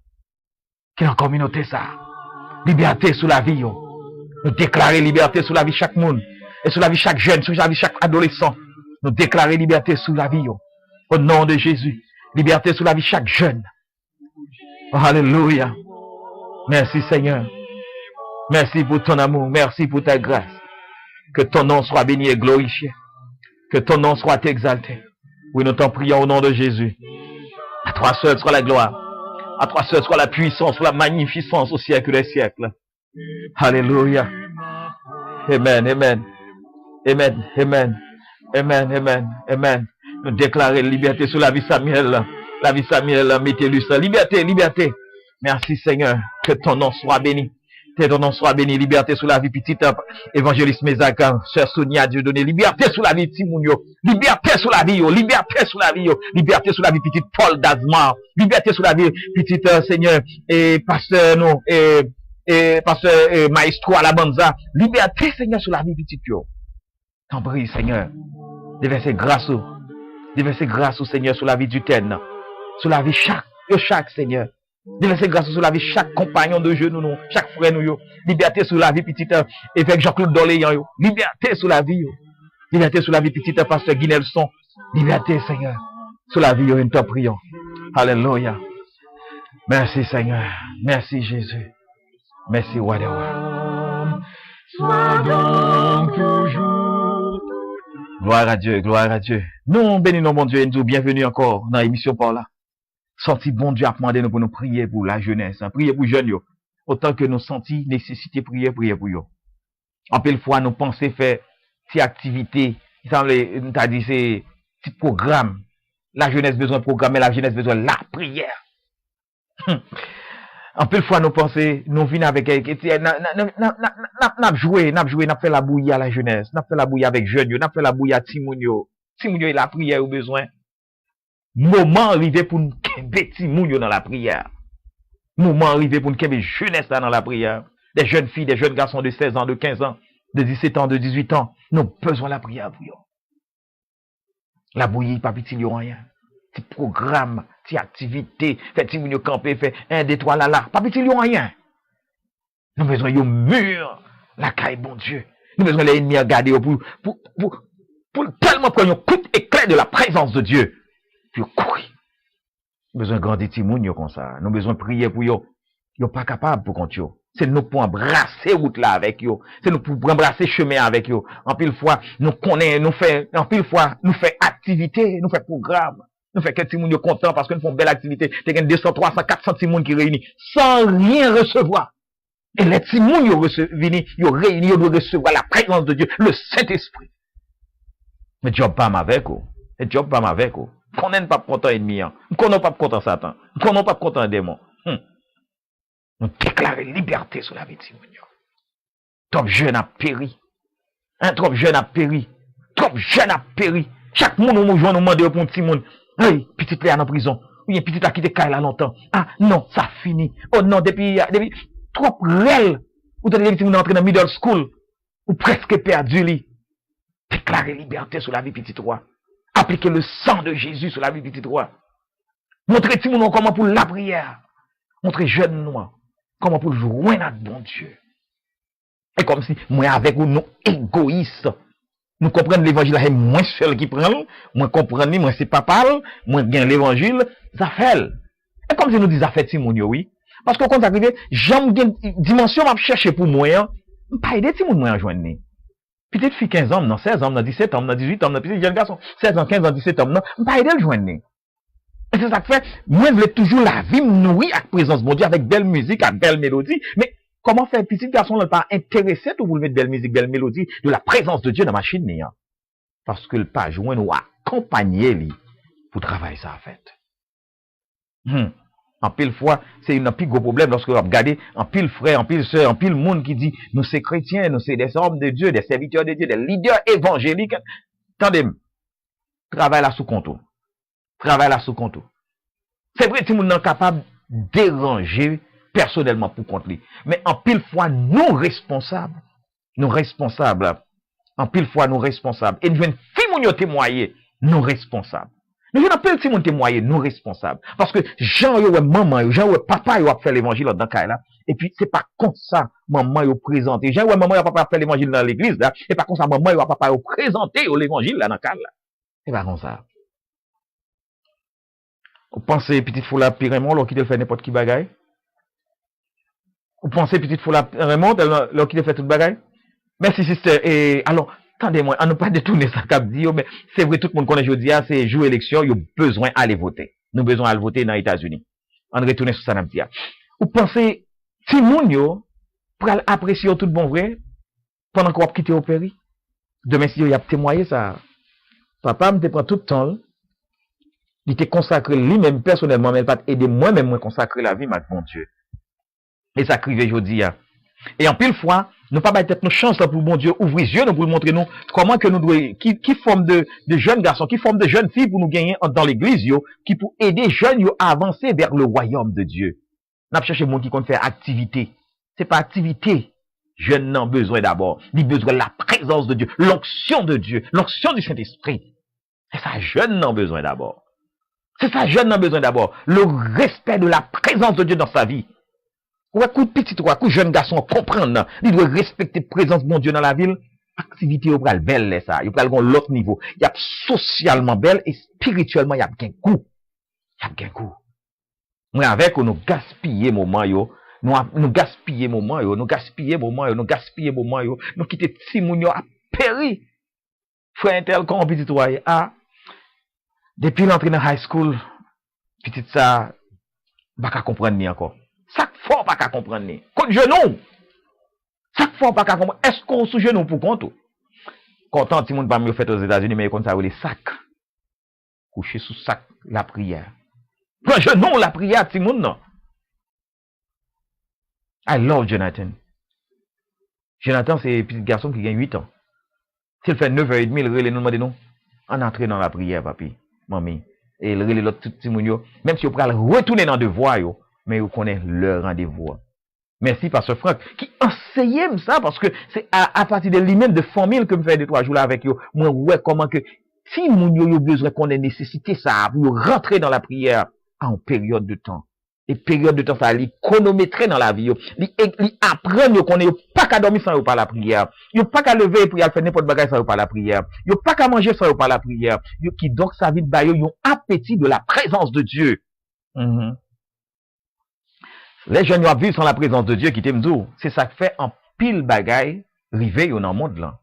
qui est en communauté ça, liberté sous la vie, Nous déclarer liberté sur la vie de chaque monde. Et sur la vie de chaque jeune, sur la vie de chaque adolescent. Nous déclarer liberté sur la vie. Au nom de Jésus. Liberté sur la vie de chaque jeune. Oh, alléluia. Merci Seigneur. Merci pour ton amour. Merci pour ta grâce. Que ton nom soit béni et glorifié. Que ton nom soit exalté. Oui, nous t'en prions au nom de Jésus. À toi seul soit la gloire. À toi seul soit la puissance, la magnificence au siècle des siècles. Alléluia. Amen, amen. Amen, amen. Amen, amen, amen. Nous déclarer liberté sur la vie Samuel. La vie Samuel, Métellus. Liberté, liberté. Merci Seigneur. Que ton nom soit béni. Que ton nom soit béni. Liberté sur la vie petite évangéliste Mézac, sœur Sonia, Dieu donné. Liberté sur la vie Timounio. Liberté sur la vie, yo. Liberté sur la vie, yo. Liberté sur la vie petite Paul Dazmar. Liberté sur la vie petite Seigneur et pasteur non et pasteur maestro à la Banza. Liberté Seigneur sur la vie petite yo. T'en prie Seigneur. Déverser grâce au Seigneur sur la vie du Ten. Sur la vie chaque Seigneur. Déverser grâce sur la vie chaque compagnon de jeu nous, chaque frère nous yo. Liberté sur la vie petite évêque Jean-Claude Doléan yo. Liberté sur la vie yo. Liberté sur la vie petite pasteur Guy Nelson. Liberté Seigneur sur la vie yo, nous t'en prions. Alléluia. Merci Seigneur. Merci Jésus. Merci roi des rois. Sois donc toujours. Gloire à Dieu, gloire à Dieu. Nous bénissons mon Dieu et nous bienvenue encore dans l'émission par là. Senti bon Dieu a demandé nous pour nous prier pour la jeunesse, prier pour jeunes yo. Autant que nous senti nécessité prier pour yo. En pile fois nous penser faire petite activité, il semble nous t'a dit c'est petit programme. La jeunesse besoin de programme, la jeunesse besoin de la prière. En pile fois nous penser, nous venons avec n'a joué, n'a fait la bouillie à la jeunesse, n'a fait la bouillie avec jeunes, n'a fait la bouillie à Timounio. Timounio il a prière au besoin. Moment arrivé pour nous kembe Timounio dans la prière. Moment arrivé pour nous kembe jeunesse là dans la prière. Des jeunes filles, des jeunes garçons de 16 ans, de 15 ans, de 17 ans, de 18 ans, nous avons besoin de la prière pour eux. La bouillie, pas petit rien. Petit programme, petite activité, fait Timounio camper, fait 1, 2, 3 là. Pas petit rien. Nous avons besoin de mur, la caille bon Dieu. Nous avons besoin de l'ennemi à garder pour tellement prendre un coup d'éclair de la présence de Dieu. Puis courir. Nous avons besoin de grandir Timounio comme ça. Nous avons besoin de prier pour eux. Ils ne sont pas capables pour compter. C'est nous pour embrasser route là avec eux. C'est nous pour embrasser chemin avec eux. En pile fois, nous connaissons, en pile fois, nous faisons activité, nous faisons programme. Nous faisons que Timounio content parce que nous faisons belle activité. Il y a 200, 300, 400 Timoun qui réunissent sans rien recevoir. Et les Timoun, ils réunis, ils doivent recevoir la présence de Dieu, le Saint-Esprit. Mais Dieu pas avec eux. Et Dieu pas avec eux. Qu'on n'est pas content ennemi, qu'on n'est pas content Satan, qu'on n'est pas content démon. Nous déclarer liberté sur la vie de Timounio. Trop jeune a péri. Trop jeune a péri. Trop jeune a péri. Chaque monde nous joue nous demander pour Timoun. Hey, petit là en prison. Oui, petit là qui te caille là longtemps. Ah non, ça finit. Oh non, depuis trop réel. Ou t'as dit Timoun entrer dans middle school. Ou presque perdu lui. Déclarer liberté sur la vie petit roi. Appliquer le sang de Jésus sur la vie petit roi. Montrer Timoun comment pour la prière. Montrer jeune noir. Comment pour jouer notre bon Dieu. Et comme si, moi avec vous, nous égoïstes. Nous comprenons l'évangile, c'est moi seul qui prend, moi comprendre, moi c'est pas parle, moi gagne l'évangile, ça fait. Et comme si nous disons, ça fait Timounio, oui. Parce que quand ça arrive, j'aime une dimension à chercher pour moi, hein. Pas aider Timounio à joindre. Peut-être fille 15 ans, non, 16 ans, non, 17 ans, non, 18 ans, non, petit jeune garçon, 16 ans, 15 ans, 17 ans, non, pas aider le joindre. Et c'est ça que fait, moi, je voulais toujours la vie me nourrir avec présence de Dieu, avec belle musique, avec belle mélodie. Mais comment faire petit garçon là pas intéressé pour vous mettre belle musique, belle mélodie, de la présence de Dieu dans ma machine, hein? Parce que le pas joint nous accompagner lui pour travailler ça en fait. En pile fois, c'est un plus gros problème lorsque vous regardez en pile frère, en pile sœur, en pile monde qui dit, nous c'est chrétiens, nous c'est des hommes de Dieu, des serviteurs de Dieu, des leaders évangéliques. Attendez, travaille là sous contrôle. Travaille là sous contrôle. C'est vrai que nous sommes capables de déranger personnellement pour contre lui. Mais en pile fois, nous responsables, en pile fois, nous responsables. Et nous venons témoigner, nous responsables. Nous jeunes appelle si mon témoigner, nous responsables. Parce que Jean, yo, maman, Jean, papa, yo a fait l'évangile dans le là. Et puis, c'est pas comme ça, maman, yo présenté. Jean, maman, yo papa a fait l'évangile dans l'église, là. Et pas comme ça, maman, yo papa, yo présenté, l'évangile, là, dans le là. C'est pas comme ça. Vous pensez, petite foule à Pyrémont, là, qui te fait n'importe qui bagaille? Vous pensez, petite foule à Pyrémont, là, qui te fait toute bagaille? Merci, sister. Et, alors, attendez-moi, on n'a pas détourné ça, cap dit, mais c'est vrai, tout le monde connaît aujourd'hui, c'est jour élection, il y a besoin d'aller voter. Nous avons besoin d'aller voter dans les États-Unis. On retourne sur ça, n'a pas. Vous pensez, si moun yo, pour apprécier tout bon vrai, pendant qu'on va quitter au péri? Demain, si y a témoigné ça, papa me prend tout le temps, il était consacré lui-même personnellement, mais pas aider moi-même, moi consacrer la vie, mon Dieu. Et ça crive aujourd'hui, et en pile fois, nous pas peut-être nos chances là pour bon Dieu ouvrir les yeux, nous pour montrer nous comment que nous devons, qui forme de jeunes garçons, qui forme de jeunes filles pour nous gagner dans l'église, qui pour aider jeunes à avancer vers le royaume de Dieu. N'a cherché monde qui compte faire activité. C'est pas activité. Jeunes n'ont besoin d'abord. Ils ont besoin de la présence de Dieu, l'onction de Dieu, l'onction du Saint-Esprit. C'est ça, jeunes n'ont besoin d'abord. C'est ça, jeunes n'ont besoin d'abord. Le respect de la présence de Dieu dans sa vie. Ou un coup de petit, ou un coup de jeune garçon comprendre, il doit respecter la présence de mon Dieu dans la ville. Activité, il va belle, ça. Il va l'autre niveau. Il y a socialement belle et spirituellement, il y a bien goût. Il y a bien goût. Moi, avec, nous gaspiller moment, nous gaspiller moment, nous gaspiller moment, nous gaspiller moment, nous quitter Timoun, à péri. Frère intel, comme petit, depuis l'entrée dans high school, petit ça, pas comprendre ni encore. Ça fort pas qu'à comprendre ni. Contre genou. Ça fort pas qu'à comprendre. Est-ce qu'on sous genou pour compte? Content si moun pas mieux fait aux États-Unis mais comme ça les sacs. Coucher sous sac la prière. Prends genou la prière ti moun non. I love Jonathan. Jonathan c'est petit garçon qui a 8 ans. S'il fait 9h30, il relève nous demander non. On entre dans la prière papi, mamie. Et il relève l'autre petit moun yo, même si on peut retourner dans devoir yo. Mais vous connaissez le rendez-vous. Merci, Pasteur Franck, qui enseigne ça, parce que c'est à partir de lui-même de famille que me fait 2-3 jours là avec vous. Moi, ouais, comment que, si moun yo besoin qu'on ait nécessité ça, pour rentrer dans la prière en période de temps. Et période de temps, ça, l'économétrer dans la vie, il apprendre qu'on n'est pas qu'à dormir sans pas la prière. Il pas qu'à lever pour y faire n'importe bagage sans pas la prière. Il pas qu'à manger sans pas la prière. Qui donc, sa vie de baillot, ils ont appétit de la présence de Dieu. Les jeunes qui vivent sans la présence de Dieu qui t'aiment d'où? C'est ça qui fait en pile bagaille, rivé dans le monde là.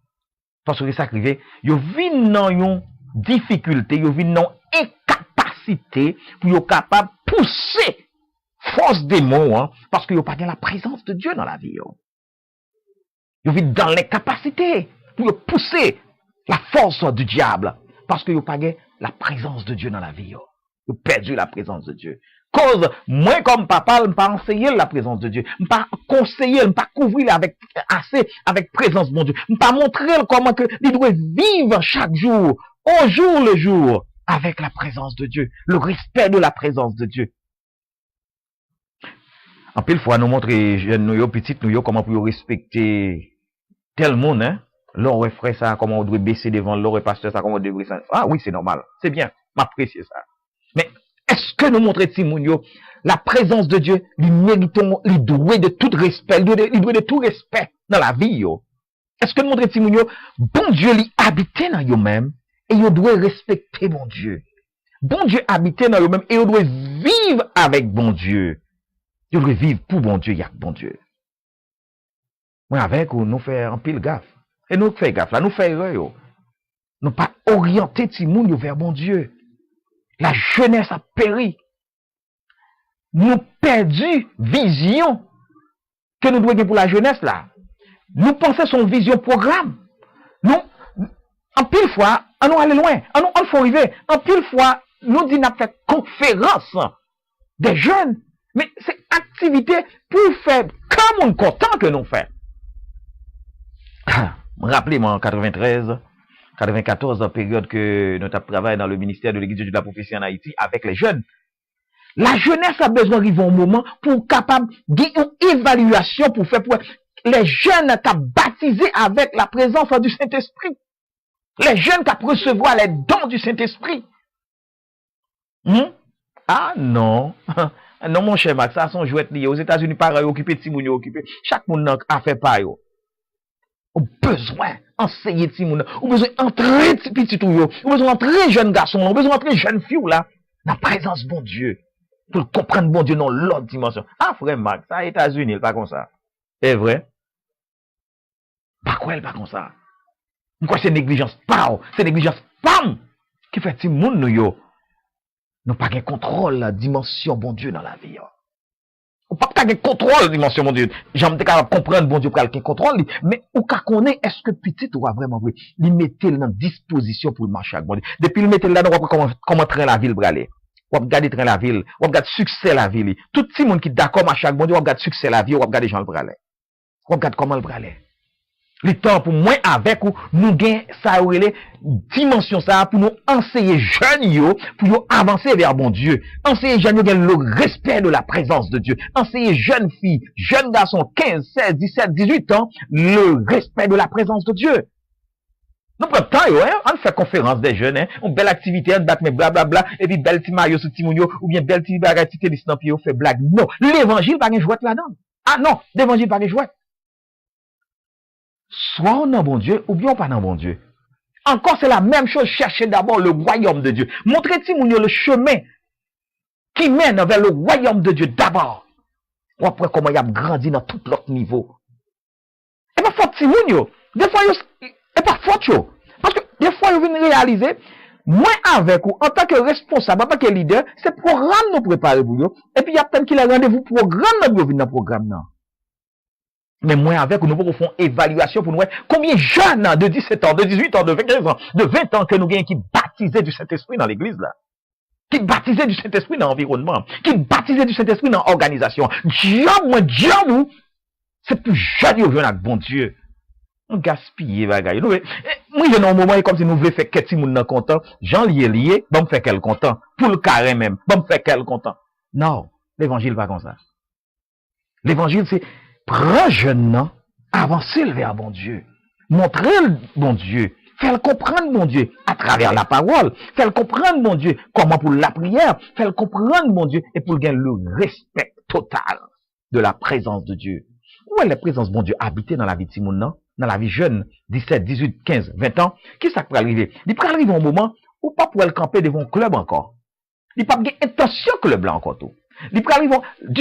Parce que ça qui rivé, ils vivent dans une difficulté, ils vivent dans une incapacité pour être capable de pousser force démon, parce qu'ils n'ont pas la présence de Dieu dans la vie. Ils vivent dans l'incapacité pour pousser la force du diable, parce qu'ils n'ont pas la présence de Dieu dans la vie. Ils ont perdu la présence de Dieu. Cause, moi, comme papa, je ne pas enseigner la présence de Dieu. Je ne pas conseiller, je ne pas couvrir avec présence de mon Dieu. Je ne pas montrer comment que il doit vivre chaque jour, au jour le jour, avec la présence de Dieu. Le respect de la présence de Dieu. En pile fois, nous montrer jeunes, nous, petites, nous, comment pour respecter tel monde, hein. L'autre frère, ça, comment on doit baisser devant l'autre pasteur, ça, comment on doit ça. Ah oui, c'est normal. C'est bien. M'apprécier ça. Mais, est-ce que nous montrons Timounio la présence de Dieu, lui méritons, lui doué de tout respect, lui doué de tout respect dans la vie, yo? Est-ce que nous montrons Timounio, bon Dieu lui habite dans eux-mêmes, et il doit respecter bon Dieu. Bon Dieu habite dans eux-mêmes, et il doit vivre avec bon Dieu. Il doit vivre pour bon Dieu, il y a bon Dieu. Moi, avec, nous faisons un pile gaffe. Et nous faisons gaffe, là, nous faisons erreur, yo. Nous pas orienter Timounio vers bon Dieu. La jeunesse a péri. Nous perdu vision que nous devons avoir pour la jeunesse là. Nous pensons son vision programme. Nous, en pile fois, on nous aller loin. On faut arriver. En pile fois, nous disons fait conférence des jeunes. Mais c'est activité pour faire comme on content que nous faisons. Rappelez-moi en 94, période que nous avons travaillé dans le ministère de l'Église de la prophétie en Haïti avec les jeunes. La jeunesse a besoin d'arriver un moment pour capable d'une évaluation pour faire pour les jeunes qui baptisés avec la présence du Saint-Esprit. Les jeunes qui recevoir les dons du Saint-Esprit. Ah non. Non, mon cher Max, ça son jouet lié. Aux États-Unis, pareil, occupé de Timoun, occupé. Chaque monde a fait pas yo. Ou besoin enseigner Timoun. Ou besoin entrer petit tout yo. Ou besoin entrer jeune garçon. Ou besoin entrer jeune fille là. Dans la présence bon Dieu. Pour comprendre bon Dieu dans l'autre dimension. Ah, frère Max, ça, États-Unis, il pas comme ça. C'est vrai? Pas quoi, il pas comme ça. Pourquoi c'est négligence? Pau! C'est négligence. Pam! Qui fait Timoun nous yo? Nous pas de contrôle la dimension bon Dieu dans la vie. Ou pas de contrôle la dimension bon Dieu. J'aime capable comprendre bon Dieu pour quelqu'un contrôle, mais ou qu'à connaître est-ce que petit ou vraiment vrai, il mettait dans disposition pour marcher avec bon Dieu. Depuis il mettait là on va comment train la ville braler. On va regarder train la ville, on va regarder succès la ville. Tout le monde qui d'accord marcher avec bon Dieu, on va regarder succès la vie, on va regarder gens le braler. On va regarder comment le braler. Le temps pour moi avec ou nous gain ça ou les dimension ça pour nous enseigner jeunes yo pour nous avancer vers bon Dieu, enseigner jeunes yo le respect de la présence de Dieu, enseigner jeunes filles, jeunes garçons 15, 16, 17, 18 ans le respect de la présence de Dieu. Nous prenons temps yo hein, on fait conférence des jeunes hein, une belle activité on bat mais blablabla et puis belle petit maillot sur timoun yo ou bien belle petit bagage petit tennis dans pied fait blague. Non, l'évangile pas gen jouet là-dedans. Ah non, l'évangile pas gen jouet. Soit on a bon Dieu, ou bien on pas dans bon Dieu. Encore, c'est la même chose. Cherchez d'abord le royaume de Dieu. Montrez Timounio le chemin qui mène vers le royaume de Dieu d'abord. Ou après, comment il a grandi dans tout l'autre niveau. Et pas faute Timounio. Des fois, et pas faute yo. Parce que des fois, vous venez réaliser, moi avec ou, en tant que responsable, en tant que leader, c'est programme nous préparer pour vous. Et puis, il y a peut-être qu'il a rendez-vous programme dans le programme. Non. Mais moi avec, nous pouvons faire une évaluation pour nous voir combien de jeunes de 17 ans, de 18 ans, de 15 ans, de 20 ans que nous gagnons qui baptisés du Saint-Esprit dans l'église là. Qui baptisés du Saint-Esprit dans l'environnement. Qui baptisés du Saint-Esprit dans l'organisation. Diable, c'est plus jeune au avec bon Dieu. On gaspille, bagaille. Moi, j'ai un moment comme si nous voulions faire quelque chose content. Jean lié, bon, me faire quel content. Pour le carré même, bon, me faire quel content. Non, l'évangile pas comme ça. L'évangile, c'est prends jeune, avancer vers bon Dieu. Montrer le bon Dieu. Faire comprendre bon Dieu à travers la parole. Faire comprendre bon Dieu comment pour la prière. Faire comprendre bon Dieu et pour gagner le respect total de la présence de Dieu. Où est la présence de bon Dieu habiter dans la vie de Simon, non? Dans la vie jeune, 17, 18, 15, 20 ans? Qui ça peut arriver? Il peut arriver un moment où pas pour le camper devant un club encore. Il peut avoir intention club là encore tout. Du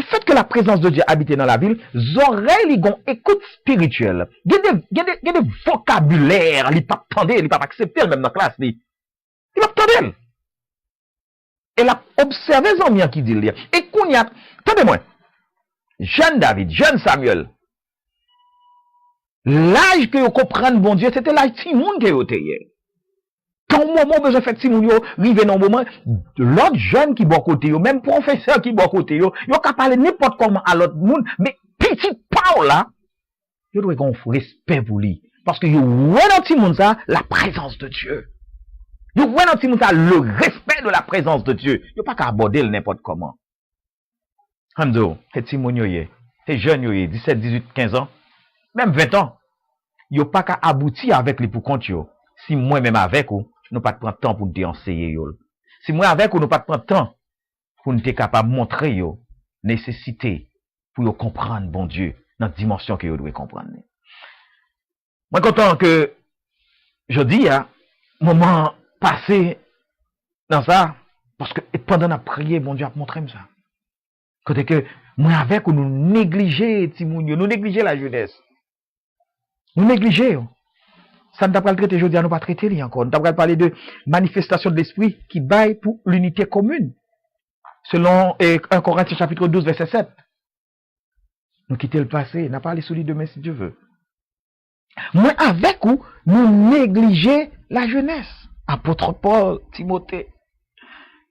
fait que la présence de Dieu habite dans la ville, oreilles li gon écoute spirituelle. Il y a des vocabulaire, il pas attendre, il pas accepter même dans la classe il pas attendre. Et la observez en bien qui dit lire. Et qu'on y a, attendez-moi. Jeune David, jeune Samuel. L'âge que vous comprenez bon Dieu, c'était l'âge Timon que vous étiez. Quand au moment besoin faire si moun yo rive dans moment l'autre jeune qui bon côté yo même professeur qui bon côté yo ka parler n'importe comment à l'autre monde mais petit Paul là yo doit qu'on respect pour lui parce que yo ouais dans ti moun ça la présence de Dieu. Yo ouais dans ti moun ça le respect de la présence de Dieu. Yo pas qu'à aborder n'importe comment. Hamzo, c'est ti moun yo yé, c'est jeune yo yé 17, 18, 15 ans, même 20 ans. Yo pas qu'à aboutir avec les pour compte yo. Si moi même avec ou nous pas prendre temps pour te enseigner yo. Si moi avec ou nous pas prendre temps pour nous être capable de montrer yo nécessité pour yo comprendre bon Dieu dans la dimension que yo doit comprendre. Moi content que je dis moment passé dans ça parce que pendant la prière bon Dieu a montré ça. Côté que moi avec ou nous négliger timoun yo, nous négliger la jeunesse. Nous négliger ça ne t'a pas traité aujourd'hui, nous pas traiter li encore. Nous t'a pas parler de manifestation de l'esprit qui baille pour l'unité commune. Selon 1 Corinthiens chapitre 12 verset 7. Nous quitter le passé, n'a pas parlé sur lui demain si Dieu veut. Moi avec ou nous négliger la jeunesse. Apôtre Paul, Timothée,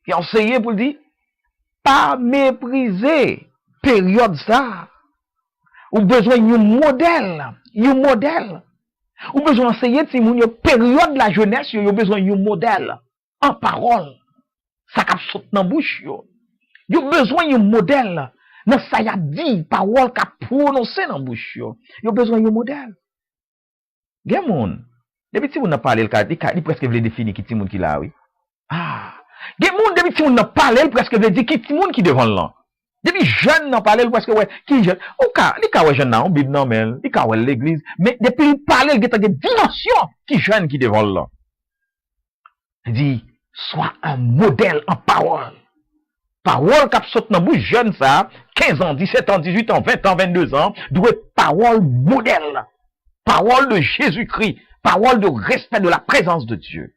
qui a enseigné pour dire pas mépriser période ça. Ou besoin d'un modèle. Ou besoin d'enseigner si moun yo période de la jeunesse yo besoin d'un modèle en parole. Ça cap saute dans bouche yo. Yo besoin d'un modèle dans ça y a dit parole qu'a prononcé dans bouche yo. Yo besoin d'un modèle. Gen moun. Depuis si moun n'a parlé le cas, il presque veut définir qui ti moun qui là oui. Ah, Des moun depuis ti moun nan parle presque veut dire qui ti moun qui devant là. Depuis jeune nan parle presque ouais qui jeune. Ou ka, li ka ouais jeune nan, bib nan men, li ka ouais l'église, mais depuis il parle il a une dimension qui jeune qui devant là. Il dit soit un modèle en parole. Parole qui saute dans bouche jeune ça, 15 ans, 17 ans, 18 ans, 20 ans, 22 ans, doit être parole modèle. Parole de Jésus-Christ, parole de respect de la présence de Dieu.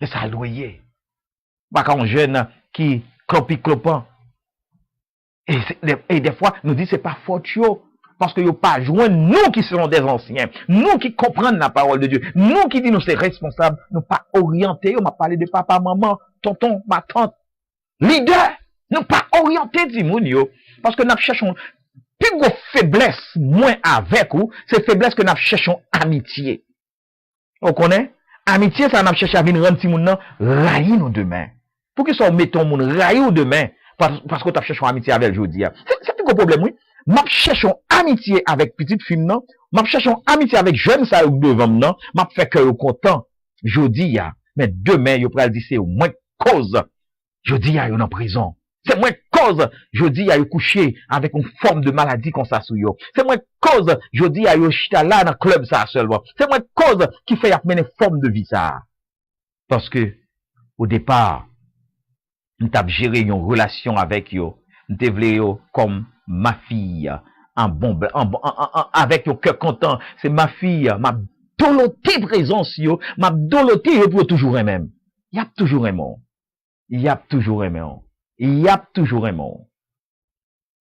Et ça loyer. Pas quand jeune qui clopant. Et des fois, nous dit c'est pas faute parce que yo pas joint nous qui sommes des anciens, nous qui comprenons la parole de Dieu, nous qui dit nous c'est responsable, nous pas orientés, on m'a parlé de papa, maman, tonton, ma tante, leader, nous pas orientés dimoun yo, parce que nous cherchons plus gros faiblesse moins avec ou, c'est faiblesse que nous cherchons amitié. On connaît? Amitié, ça nous cherche à venir rendre timoun nan raï nous demain. Pour que ça mettons moun raï ou demain parce que tu cherchons amitié avec jodi. C'est plus gros problème oui. M'a cherchons amitié avec petite fille non, m'a cherchons amitié avec jeune ça devant non, m'a fait que content jodi ya, mais demain yo pral dire c'est au moins cause. Jodi ya yo en prison. C'est moins cause jodi ya yo couché avec une forme de maladie qu'on ça sou yo. C'est moins cause jodi ya yo chita là dans club ça seulement. C'est moins cause qui fait amener forme de vie ça. Parce que au départ nous t'avons géré une relation avec yo, nous t'avons yo comme ma fille, avec yo cœur content, c'est ma fille, ma doloté présence yo, ma doloté yo pour toujours un même. Il y a toujours un mot. Il y a toujours un mot. Il y a toujours un mot.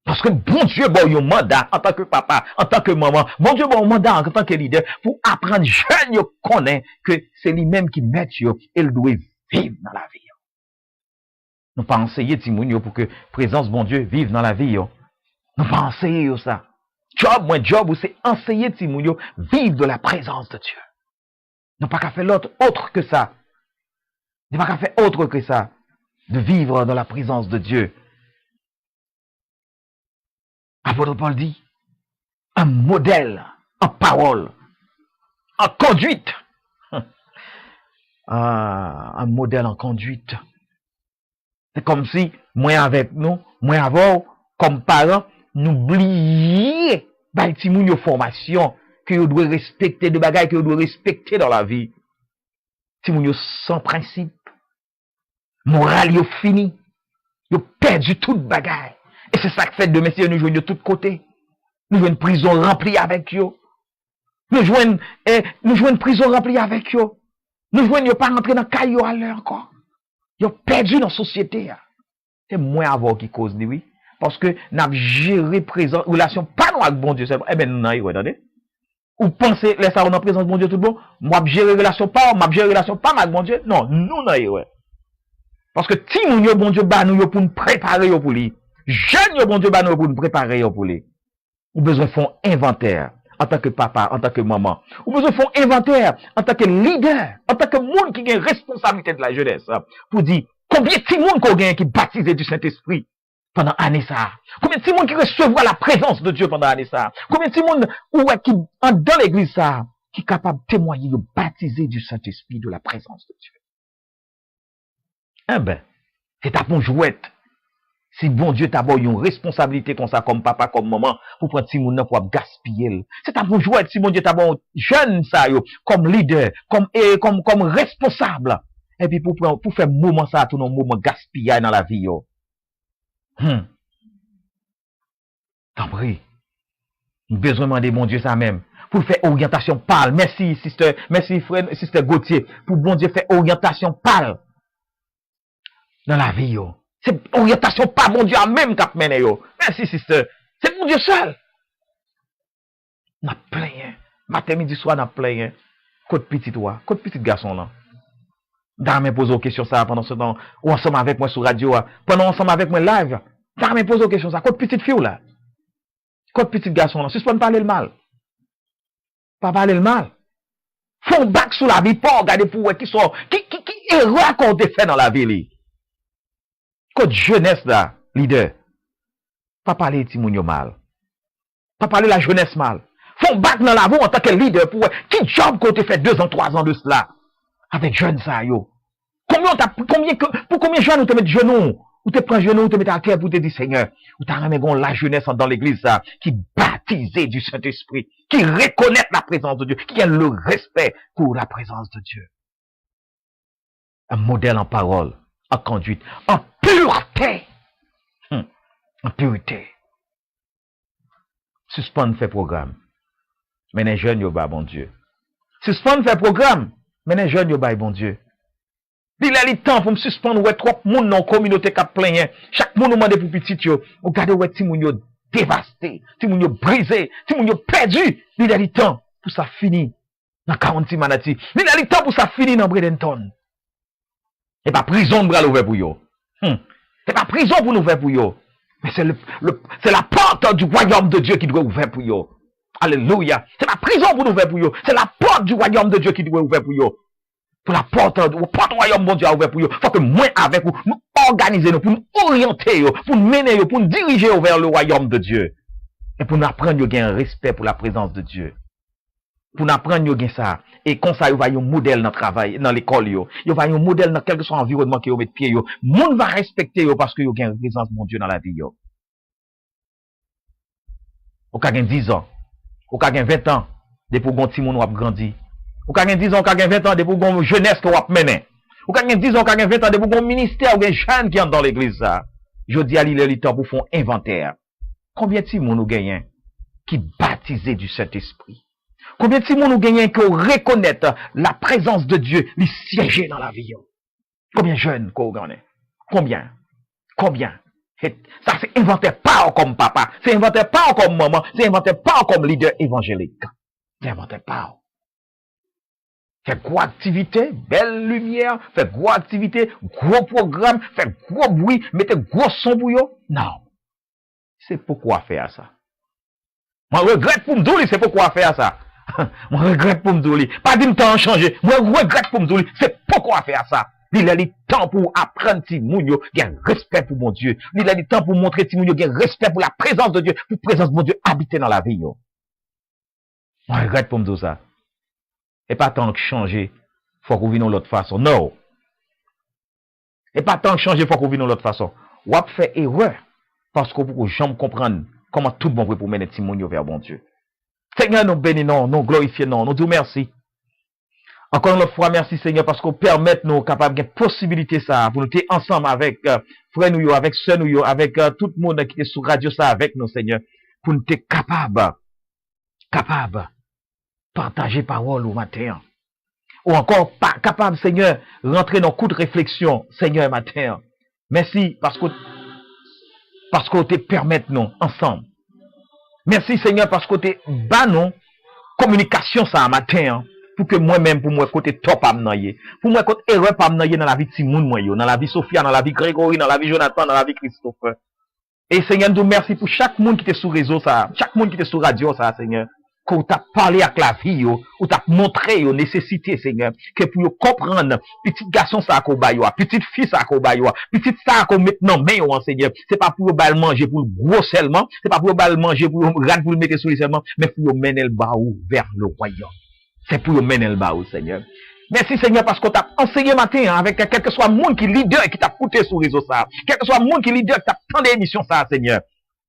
Parce que bon Dieu bon yon mandat en tant que papa, en tant que maman, bon Dieu bon mandat en tant que leader pour apprendre jeune yo connaît que c'est lui-même qui met yo, il doit vivre dans la vie. Nous pas enseigner timoun yo pour que présence bon Dieu vive dans la vie yo. Nous pas enseigner yo ça. Job ou c'est enseigner timoun yo vivre de la présence de Dieu. Nous pas qu'à faire l'autre autre que ça. Nous pas qu'à faire autre que ça de vivre dans la présence de Dieu. Apôtre Paul dit un modèle en parole, en conduite. Un modèle en conduite. C'est comme si, moi avec nous, moi avant, comme parents, n'oubliez pas les formation que vous devez respecter, de bagailles que vous devez respecter dans la vie. Si vous sans principe, moral yo fini, vous perdu toute bagaille. Et c'est ça que fait de messieurs nous jouons de tous côtés. Nous jouons une prison remplie avec eux. Nous jouons une prison remplie avec eux. Nous jouons ne pas rentrer dans le caillou à l'heure encore. Ils ont perdu dans la société. C'est moins avant qui cause, oui. Parce que nous avons géré présent, relation pas nous avec bon Dieu. Eh bien, nous n'avons pas, attendez. Ou pensez, laissez ça, on a présence bon Dieu tout bon. Moi, gérer relation pas avec bon Dieu. Non, nous n'avons pas. Parce que si nous avons bon Dieu, nous pour nous préparer pour lui. Jeunes, bon Dieu, nous pour nous préparer pour lui. Ou besoin de faire inventaire. En tant que papa, en tant que maman. Ou besoin de faire inventaire en tant que leader, en tant que monde qui a une responsabilité de la jeunesse. Pour dire, combien de monde qu'on a qui baptisé du Saint-Esprit pendant l'année ça? Combien de monde qui recevra la présence de Dieu pendant l'année ça? Combien de monde qui, dans l'église ça, qui est capable de témoigner, de baptiser du Saint-Esprit, de la présence de Dieu? Eh ben, c'est ta bon jouette. Si bon Dieu t'a une responsabilité comme ça, comme papa, comme maman, pour prendre si moun nan pour gaspiller. C'est ta bon jouet, si bon Dieu t'a jeune ça yo, comme leader, comme responsable. Et puis pour faire moment ça, tout un moment gaspillage dans la vie yo. T'en prie. Besoin de demander bon Dieu ça même. Pour faire orientation pâle. Merci, frère, sister Gauthier. Pour bon Dieu faire orientation pâle. Dans la vie yo. C'est orientation pas mon Dieu à même qu'a mené yo. Merci sister. C'est mon Dieu seul. N'a plein. Matin midi soir n'a plein. Côte petit toi, côte petit garçon là. Dame pose aux questions ça pendant ce temps ou ensemble avec moi sur radio, pendant ensemble avec moi live. Dame pose aux questions ça, côte petite fille là. Côte petit garçon là, suspend parler le mal. Pas parler le mal. Font back sur la vie pas regarder pour qui sont qui erreur qu'on te fait dans la vie li. Côte jeunesse là, leader. Pas parler timoun yo mal. Pas parler la jeunesse mal. Font back dans la vie en tant que leader pour qui job qu'on te fait 2 ans, 3 ans de cela. Avec jeune ça yo. combien jeunes nous te mettre genoux? Ou te prends genou, ou te mettre à terre pour te dire, Seigneur, ou t'as ramené la jeunesse dans l'église, ça, qui baptisée du Saint-Esprit, qui reconnaît la présence de Dieu, qui a le respect pour la présence de Dieu. Un modèle en parole, en conduite, en pureté. En pureté. Suspendre fait programme. Mais les jeunes, yo ba bon Dieu. Suspendre fait programme. Mais les jeunes, yo ba bon Dieu. Il a le temps pour me suspendre, ouais, trop moun dans la communauté qui a plein. Chaque moun nous demande pour petit yo. Regardez, ouais, ti moun yo dévasté, ti moun yo brisé, ti moun yo perdu. Il a le temps pour ça finir dans 40 manati. Il a le temps pour ça finir dans Bradenton. Et pas prison de bras ouvert pour yo. C'est pas prison pour nous ouvrir pour yo. Mais c'est la porte du royaume de Dieu qui doit ouvrir pour yo. Alléluia. C'est la prison pour nous ouvrir pour yo. C'est la porte du royaume de Dieu qui doit ouvrir pour yo. Pour la porte du royaume de Dieu à ouvrir pour yo. Faut que moi avec vous, nous organiser nous, pour nous orienter yo, pour nous mener yo, pour nous diriger vers le royaume de Dieu. Et pour nous apprendre yo un respect pour la présence de Dieu. Pour nous apprendre yo ça. Et comme ça, yo va un modèle dans le travail, dans l'école yo. Yo va un modèle dans quel que soit l'environnement que yo met pied yo. Moun va respecter yo parce que yo une présence de Dieu dans la vie yo. Ou ka gen 10 ans. Ou ka gen 20 ans. Depuis que gon ti moun wap grandi. Ou ka gen 10 ans, ou ka gen 20 ans, depuis que gon jeunesse que wap mené. Ou ka gen 10 ans, ou ka gen 20 ans, depuis que gon ministère ou gen jeune qui entre dans l'église ça. Je dis à l'île temps pour faire inventaire. Combien de moun ou gagnent qui baptisé du Saint-Esprit? Combien de moun nous gagnons qui reconnaître la présence de Dieu, les siéger dans la vie? Combien de jeunes qu'on gagne? Combien? Ça, c'est inventé pas comme papa, c'est inventé pas comme maman, c'est inventé pas comme leader évangélique. C'est inventé pas. Fait gros activité, belle lumière, fait gros activité, gros programme, fait gros bruit, mettez gros son pour yo. Non. C'est pourquoi faire ça. Moi, regrette pour me dire, c'est pourquoi faire ça. Moi, regrette pour me dire, pas dire temps changer. Moi, regrette pour me dire, c'est pourquoi faire ça. Il a le temps pour apprendre ti moun yo, gen respect pour mon Dieu. Il a le temps pour montrer ti moun yo, gen respect pour la présence de Dieu, pour la présence de mon Dieu habiter dans la vie yo. Moi, regrette pour me dire ça. Et pas tant que changer, faut qu'on vienne de l'autre façon. Non. Et pas tant que changer, faut qu'on vienne de l'autre façon. Ou ap fait erreur, parce que pour jamais comprendre comment tout le monde peut mener ti moun yo vers bon Dieu. Seigneur, nous bénissons, nous glorifions, nous disons merci. Encore une fois, merci Seigneur, parce qu'on permet nous capables de possibilité ça, pour nous être ensemble avec frères nous, avec sœurs nous, avec tout le monde qui est sur radio ça avec nous, Seigneur, pour nous être capables partager parole au matin. Ou encore pas capable, Seigneur, rentrer dans coup de réflexion, Seigneur, matin. Merci parce qu'on te permet nous ensemble. Merci Seigneur parce que tu bas non communication ça matin pour que moi-même pour moi côté top amnaye pour moi côté erreur pas amnaye dans la vie de Simon moi yo dans la vie Sophia dans la vie Grégory dans la vie Jonathan dans la vie Christophe. Et Seigneur nous merci pour chaque monde qui était sur réseau ça, chaque monde qui était sur radio ça Seigneur. Qu'on t'a parlé avec la vie yo, ou t'a montré yo nécessité Seigneur que pour yo comprendre petit garçon ça ko ba yo, petite fille ça ko ba yo, petite ça ko maintenant mais yo Seigneur, c'est pas pour yo bal manger pour le gros seulement, c'est pas pour yo bal manger pour rad pour le mettre sur seulement, mais pour yo mener le baou vers le royaume. C'est pour yo mener le baou Seigneur. Merci Seigneur parce qu'on t'a enseigné matin avec quel que soit monde qui leader qui t'a coûté sur réseau ça, quel que soit monde qui leader qui t'a tant d'émissions ça Seigneur.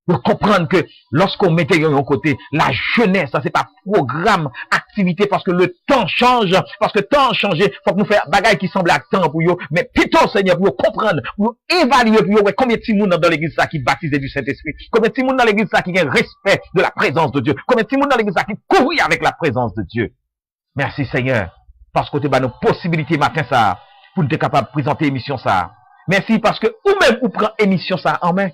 Pour comprendre que lorsqu'on mettait de côté la jeunesse, ça c'est pas programme, activité, parce que le temps change, parce que le temps a changé, faut que nous fassions bagaille qui semble à temps pour eux, mais plutôt Seigneur, pour comprendre, pour évaluer, pour eux, combien de petits monde dans l'église ça qui baptisé du Saint-Esprit, combien de petits monde dans l'église ça qui a respect de la présence de Dieu, combien de petits monde dans l'église ça qui court avec la présence de Dieu. Merci Seigneur, parce que tu as nos possibilités matin ça, pour nous être capable de présenter émission ça. Merci parce que ou même ou prend émission ça en main.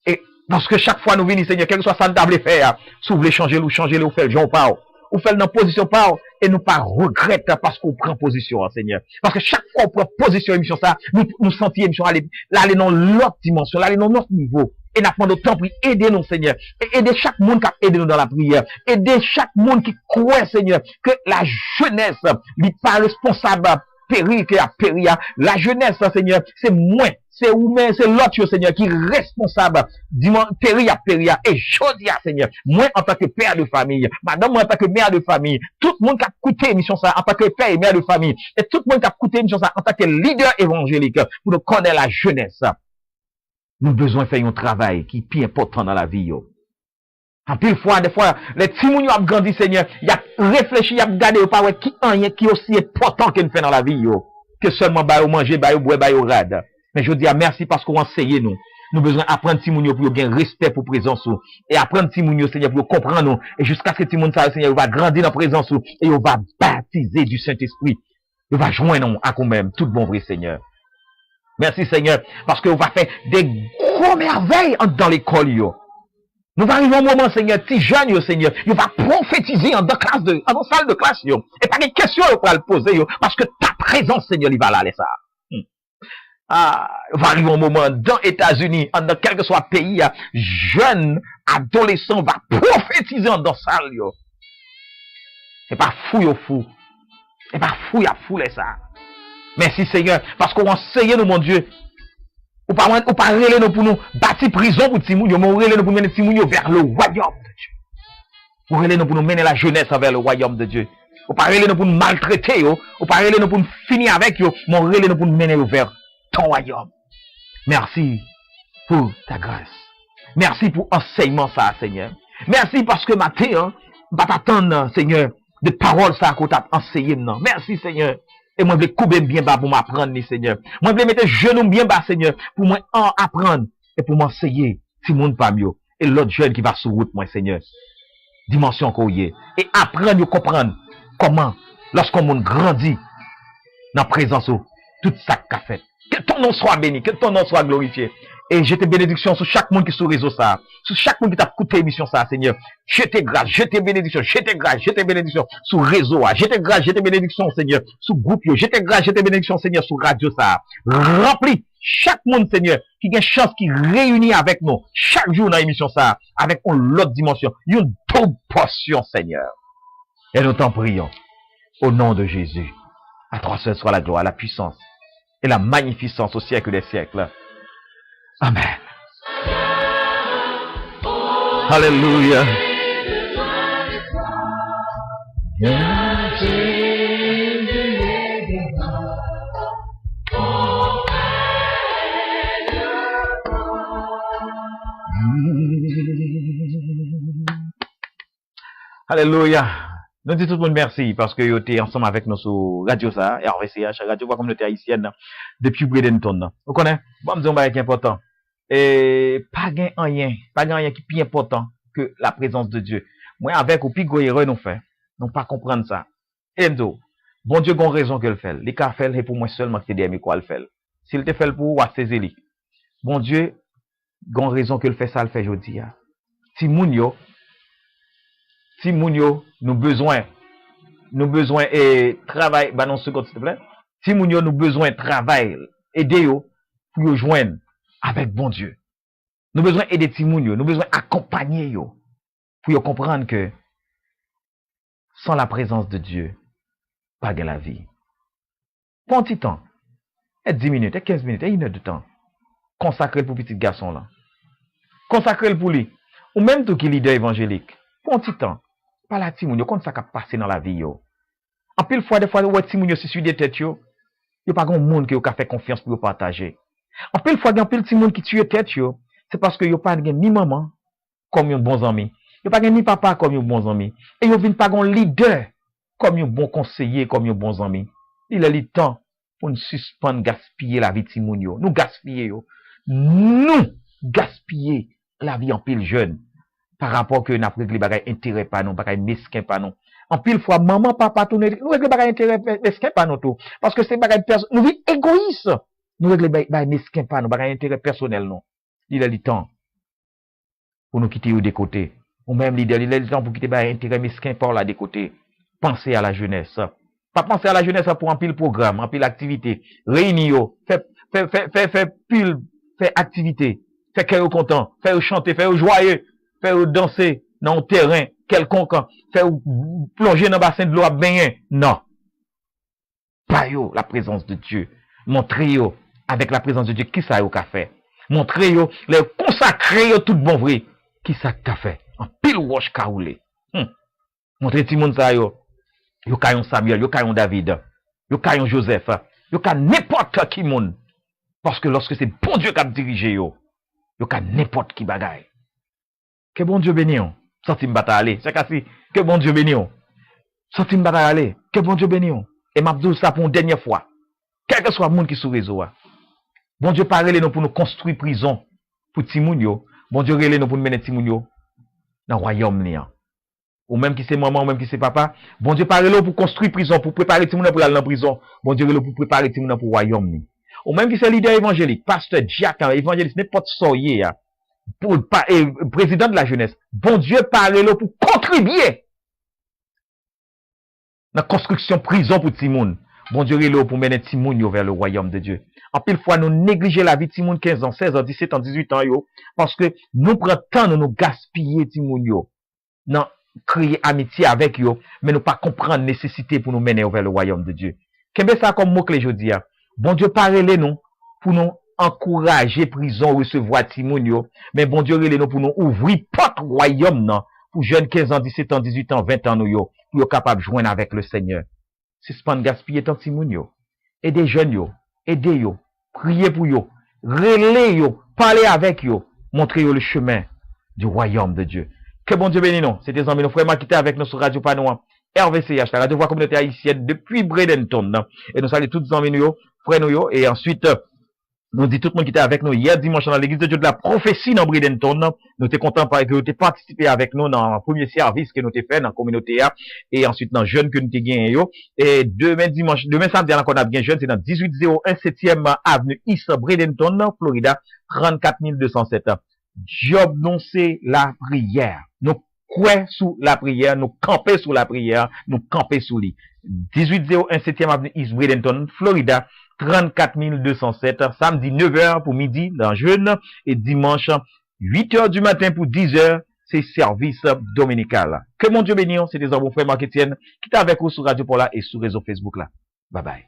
Et parce que chaque fois nous venons, Seigneur, quel que soit ça nous table faire, si vous voulez changer, ou faire le genre pas, ou faire dans position pas, et nous pas regretter parce qu'on prend position, Seigneur. Parce que chaque fois qu'on prend position émission ça, nous sentons émission aller dans l'autre dimension, aller dans notre niveau. Et nous avons notre temps pour aider nous, Seigneur. Et aider chaque monde qui a aidé nous dans la prière. Aider chaque monde qui croit, Seigneur, que la jeunesse n'est pas responsable péri, qui a péri, la jeunesse, Seigneur, c'est moi, c'est vous-même, c'est l'autre, Seigneur, qui est responsable. Dis-moi, péri, et jodi, Seigneur, moi, en tant que père de famille, madame, moi, en tant que mère de famille, tout le monde qui a écouté émission ça, en tant que père et mère de famille, et tout le monde qui a écouté émission ça, en tant que leader évangélique, pour nous connaître la jeunesse, nous besoin de faire un travail qui est plus important dans la vie, yo. En pile fois, des fois, les petits moun yo a grandi, Seigneur, y a réfléchi, y a regardé, ou pas, qui rien qui est aussi important qu'il fait dans la vie, yo. Que seulement, bah, manger, bah, boire, bah, rad. Mais je dis, merci parce qu'on enseigne nous. Nous besoin apprendre petit moun yo pour gagner respect pour présence ou. Et apprendre petit moun yo, Seigneur, pour comprendre nous. Et jusqu'à ce que petit moun ça, Seigneur, va grandir dans présence ou. Et on va baptiser du Saint-Esprit. Il va joindre nous à quand même, tout bon vrai, Seigneur. Merci, Seigneur, parce qu'on va faire des gros merveilles dans l'école, yo. Nous arrivons au moment, Seigneur, petit jeune, yo, Seigneur, il va prophétiser en salle de classe, yo. Et pas de questions, yo, pour le poser, yo, parce que ta présence, Seigneur, il va là, ça. Va arriver un moment dans les États-Unis, dans quel que soit pays, jeune, adolescent, va prophétiser dans salle, yo. C'est pas fou, yo, fou. C'est pas fou, ya fou, les ça. Merci, Seigneur, parce qu'on enseigne nous, mon Dieu. Ou pas relais nous pour nous bâtir prison pour Timounio, mais on relais nous pour mener Timounio vers le royaume de Dieu. Ou relais nous pour nous mener la jeunesse vers le royaume de Dieu. Ou pas relais nous pour nous maltraiter, ou pas relais nous pour nous finir avec eux, mais on relais nous pour nous mener vers ton royaume. Merci pour ta grâce. Merci pour enseignement ça, Seigneur. Merci parce que matin, va t'attendre, Seigneur, de paroles ça qu'on t'a enseigné maintenant. Merci, Seigneur. Et moi, je vais couper bien bas pour m'apprendre, Seigneur. Moi, je vais mettre genoux bien bas, Seigneur, pour moi apprendre et pour m'enseigner. Si mon pas mieux. Et l'autre jeune qui va sur route, moi, Seigneur. Dimension qu'on y est. Et apprendre, comprendre comment, lorsqu'on monde grandit dans la présence de tout ça qu'a fait. Que ton nom soit béni, que ton nom soit glorifié. Et je te bénédiction sur chaque monde qui est sur le réseau ça. Sur chaque monde qui t'a écouté l'émission ça, Seigneur. Je te grâce, je te bénédiction, je te grâce, je te bénédiction sur le réseau. Je te grâce, je te bénédiction, Seigneur, sur le groupe. Je te grâce, je te bénédiction, Seigneur, sur radio ça. Remplis chaque monde, Seigneur, qui a une chance qui réunit avec nous chaque jour dans l'émission ça, avec une autre dimension, une double portion, Seigneur. Et nous t'en prions, au nom de Jésus. À toi seul soit la gloire, la puissance et la magnificence au siècle des siècles. Amen. Hallelujah. Alléluia. Nous disons tout le monde merci parce que vous êtes ensemble avec nous sur Radio Ça, RVCH, Radio Voix Communauté Haïtienne, depuis Bradenton. Vous connaissez? Bon, nous disons qui est important. Et pas rien qui est plus important que la présence de Dieu. Moi, avec ou plus gros erreur nous fait, nous pas comprendre ça. Et nous, bon Dieu a raison que le fait. Les cas fait, c'est pour moi seulement que c'est des quoi le fait. S'il te fait pour, ou à saisir. Bon Dieu a raison que le fait ça, le fait aujourd'hui. Si Mounio, nous besoin et travail, bah non, seconde, s'il te plaît. Si Mounio, nous besoin travail, aider yo, pour yo joindre avec bon Dieu. Nous besoin aider Timounio, nous besoin accompagner yo, pour yo comprendre que, sans la présence de Dieu, pas de la vie. Prends un petit temps, et 10 minutes, et 15 minutes, et 1 heure de temps, consacrez pour petit garçon là. Consacrez pour lui. Ou même tout qui est leader évangélique. Prends un petit temps. Pas la Timounio, comme ça qui a passé dans la vie yo. En pile fois, des fois, ouais, Timounio se suit des têtes yo. Yo pas grand monde qui a fait confiance pour partager. En pile fois, il y a un pile Timoun qui tue tête yo. C'est parce que yo pas ni maman comme un bon ami. Yo pas ni papa comme un bon ami. Et yo vinn pas grand leader comme un bon conseiller, comme un bon ami. Il est le temps pour nous suspendre gaspiller la vie de Timounio. Nous gaspiller yo. Nous gaspiller la vie en pile jeune. Par rapport que nous avons réglé bagay intérêt pas nous, bagay mesquin pas nous. En pile fois, maman, papa, tout, nous réglons bagay intérêt mesquin pas nous tout. Parce que c'est bagay personnel. Nous vivons égoïste. Nous réglons bagay mesquin pas nous, bagay intérêt personnel non. Il a le temps pour nous quitter des côtés. Ou même il a le temps pour quitter bagay intérêt mesquin par là des côtés. Pensez à la jeunesse. Pas penser à la jeunesse pour un pile programme, un pile activité. Réunir, fait activité. Fait qu'elle est content. Fait chanter, fait joyeux. Faire danser dans un terrain quelconque, faire plonger dans le bassin de l'eau à baigner. Non. Bayo la présence de Dieu. Montrez-yo avec la présence de Dieu qui ça yo qu'a fait. Montrez-yo les consacrer yo tout bon vrai. Qui ça qu'a fait? En pile roche ka roulé. Montrez ti moun ça yo. Yo kayon Samuel, yo kayon David, yo kayon Joseph, yo ka n'importe qui moun. Parce que lorsque c'est bon Dieu qui a dirigé yo ka n'importe qui bagay. Que bon Dieu béni on. Sorti m'bata aller. C'est kasi que bon Dieu béni on. Sorti m'bata aller. Que bon Dieu béni on. Et m'abdou ça pour une dernière fois. Quel que soit le monde qui sous réseau. Bon Dieu parle nous pour nous construire prison pour Timoun yo. Bon Dieu relé nous pour nous mener Timoun yo dans le royaume ni. Ou même qui c'est maman, ou même qui c'est papa. Bon Dieu parle nous pour construire prison, pour préparer Timoun pour aller dans prison. Bon Dieu relé pour préparer Timoun pour le royaume ni. Ou même qui c'est leader évangélique, pasteur, diacre, évangéliste, n'importe soyez, pour président de la jeunesse. Bon Dieu parle nous pour contribuer dans la construction prison pour Timoun. Bon Dieu relé pour mener Timoun vers le royaume de Dieu. En pile fois, nous négligeons la vie de Timoun 15 ans, 16 ans, 17 ans, 18 ans, yo, parce que nous prenons temps de nous gaspiller Timoun yo. Non, créer amitié avec yo, mais nous pas comprendre la nécessité pour nous mener vers le royaume de Dieu. Qu'est-ce que ça comme mot clé je dis? Bon Dieu parle nous pour nous encourager prison recevoir Timoun yo, mais bon Dieu relé nous pour nous ouvrir porte royaume non, pour jeunes 15 ans, 17 ans, 18 ans, 20 ans nous yo, pour yo capable joindre avec le Seigneur. Suspendre gaspiller tant Timoun yo. Aidez jeunes yo, aidez yo, priez pour yo, relais yo, parlez avec yo, montrez yo le chemin du royaume de Dieu. Que bon Dieu bénisse nous. C'est des amis, nos frères qui étaient avec nous sur Radio Panois, RVCH, la radio voix communauté haïtienne depuis Bradenton. Et nous saluons tous les amis, frères nous, et ensuite, nous dit tout le monde qui était avec nous hier dimanche dans l'église de Dieu de la prophétie dans Bradenton. Nous étions contents parce que vous avez participé avec nous dans le premier service que nous avons fait dans la communauté. Et ensuite, dans jeune que nous avons gagné. Et demain samedi, on a bien jeune, c'est dans 1801 7e avenue East Bradenton, Florida, 34 207. Job non c'est la prière. Nous croyons sous la prière, nous camper sous la prière, nous camper sous lui. 1801 7e avenue East Bradenton, Florida, 34 207, samedi 9h pour midi dans jeûne et dimanche 8h du matin pour 10h, c'est service dominical. Que mon Dieu bénisse, c'est des hommes frères Marc Etienne qui est avec vous sur Radio Pola et sur réseau Facebook là. Bye bye.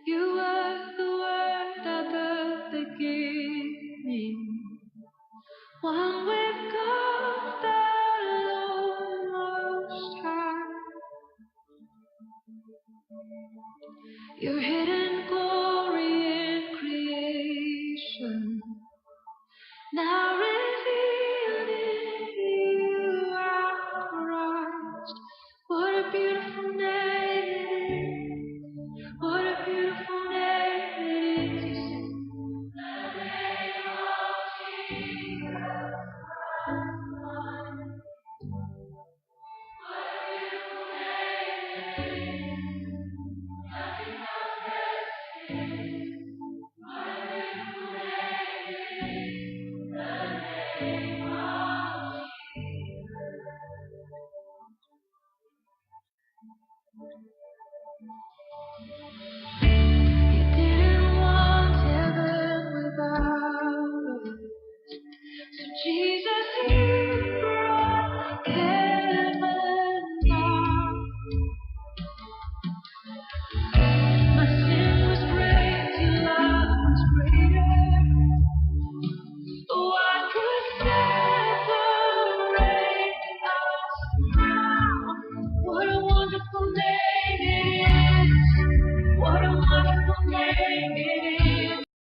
You were the word at the beginning, one with God the Lord Most High. Your hidden glory in creation, now revealed in you are Christ. What a beautiful name it is. What a beautiful name it is to sing. The name of Jesus Christ. What a beautiful name it is. Nothing else better is. What a beautiful name it is. The name of Jesus.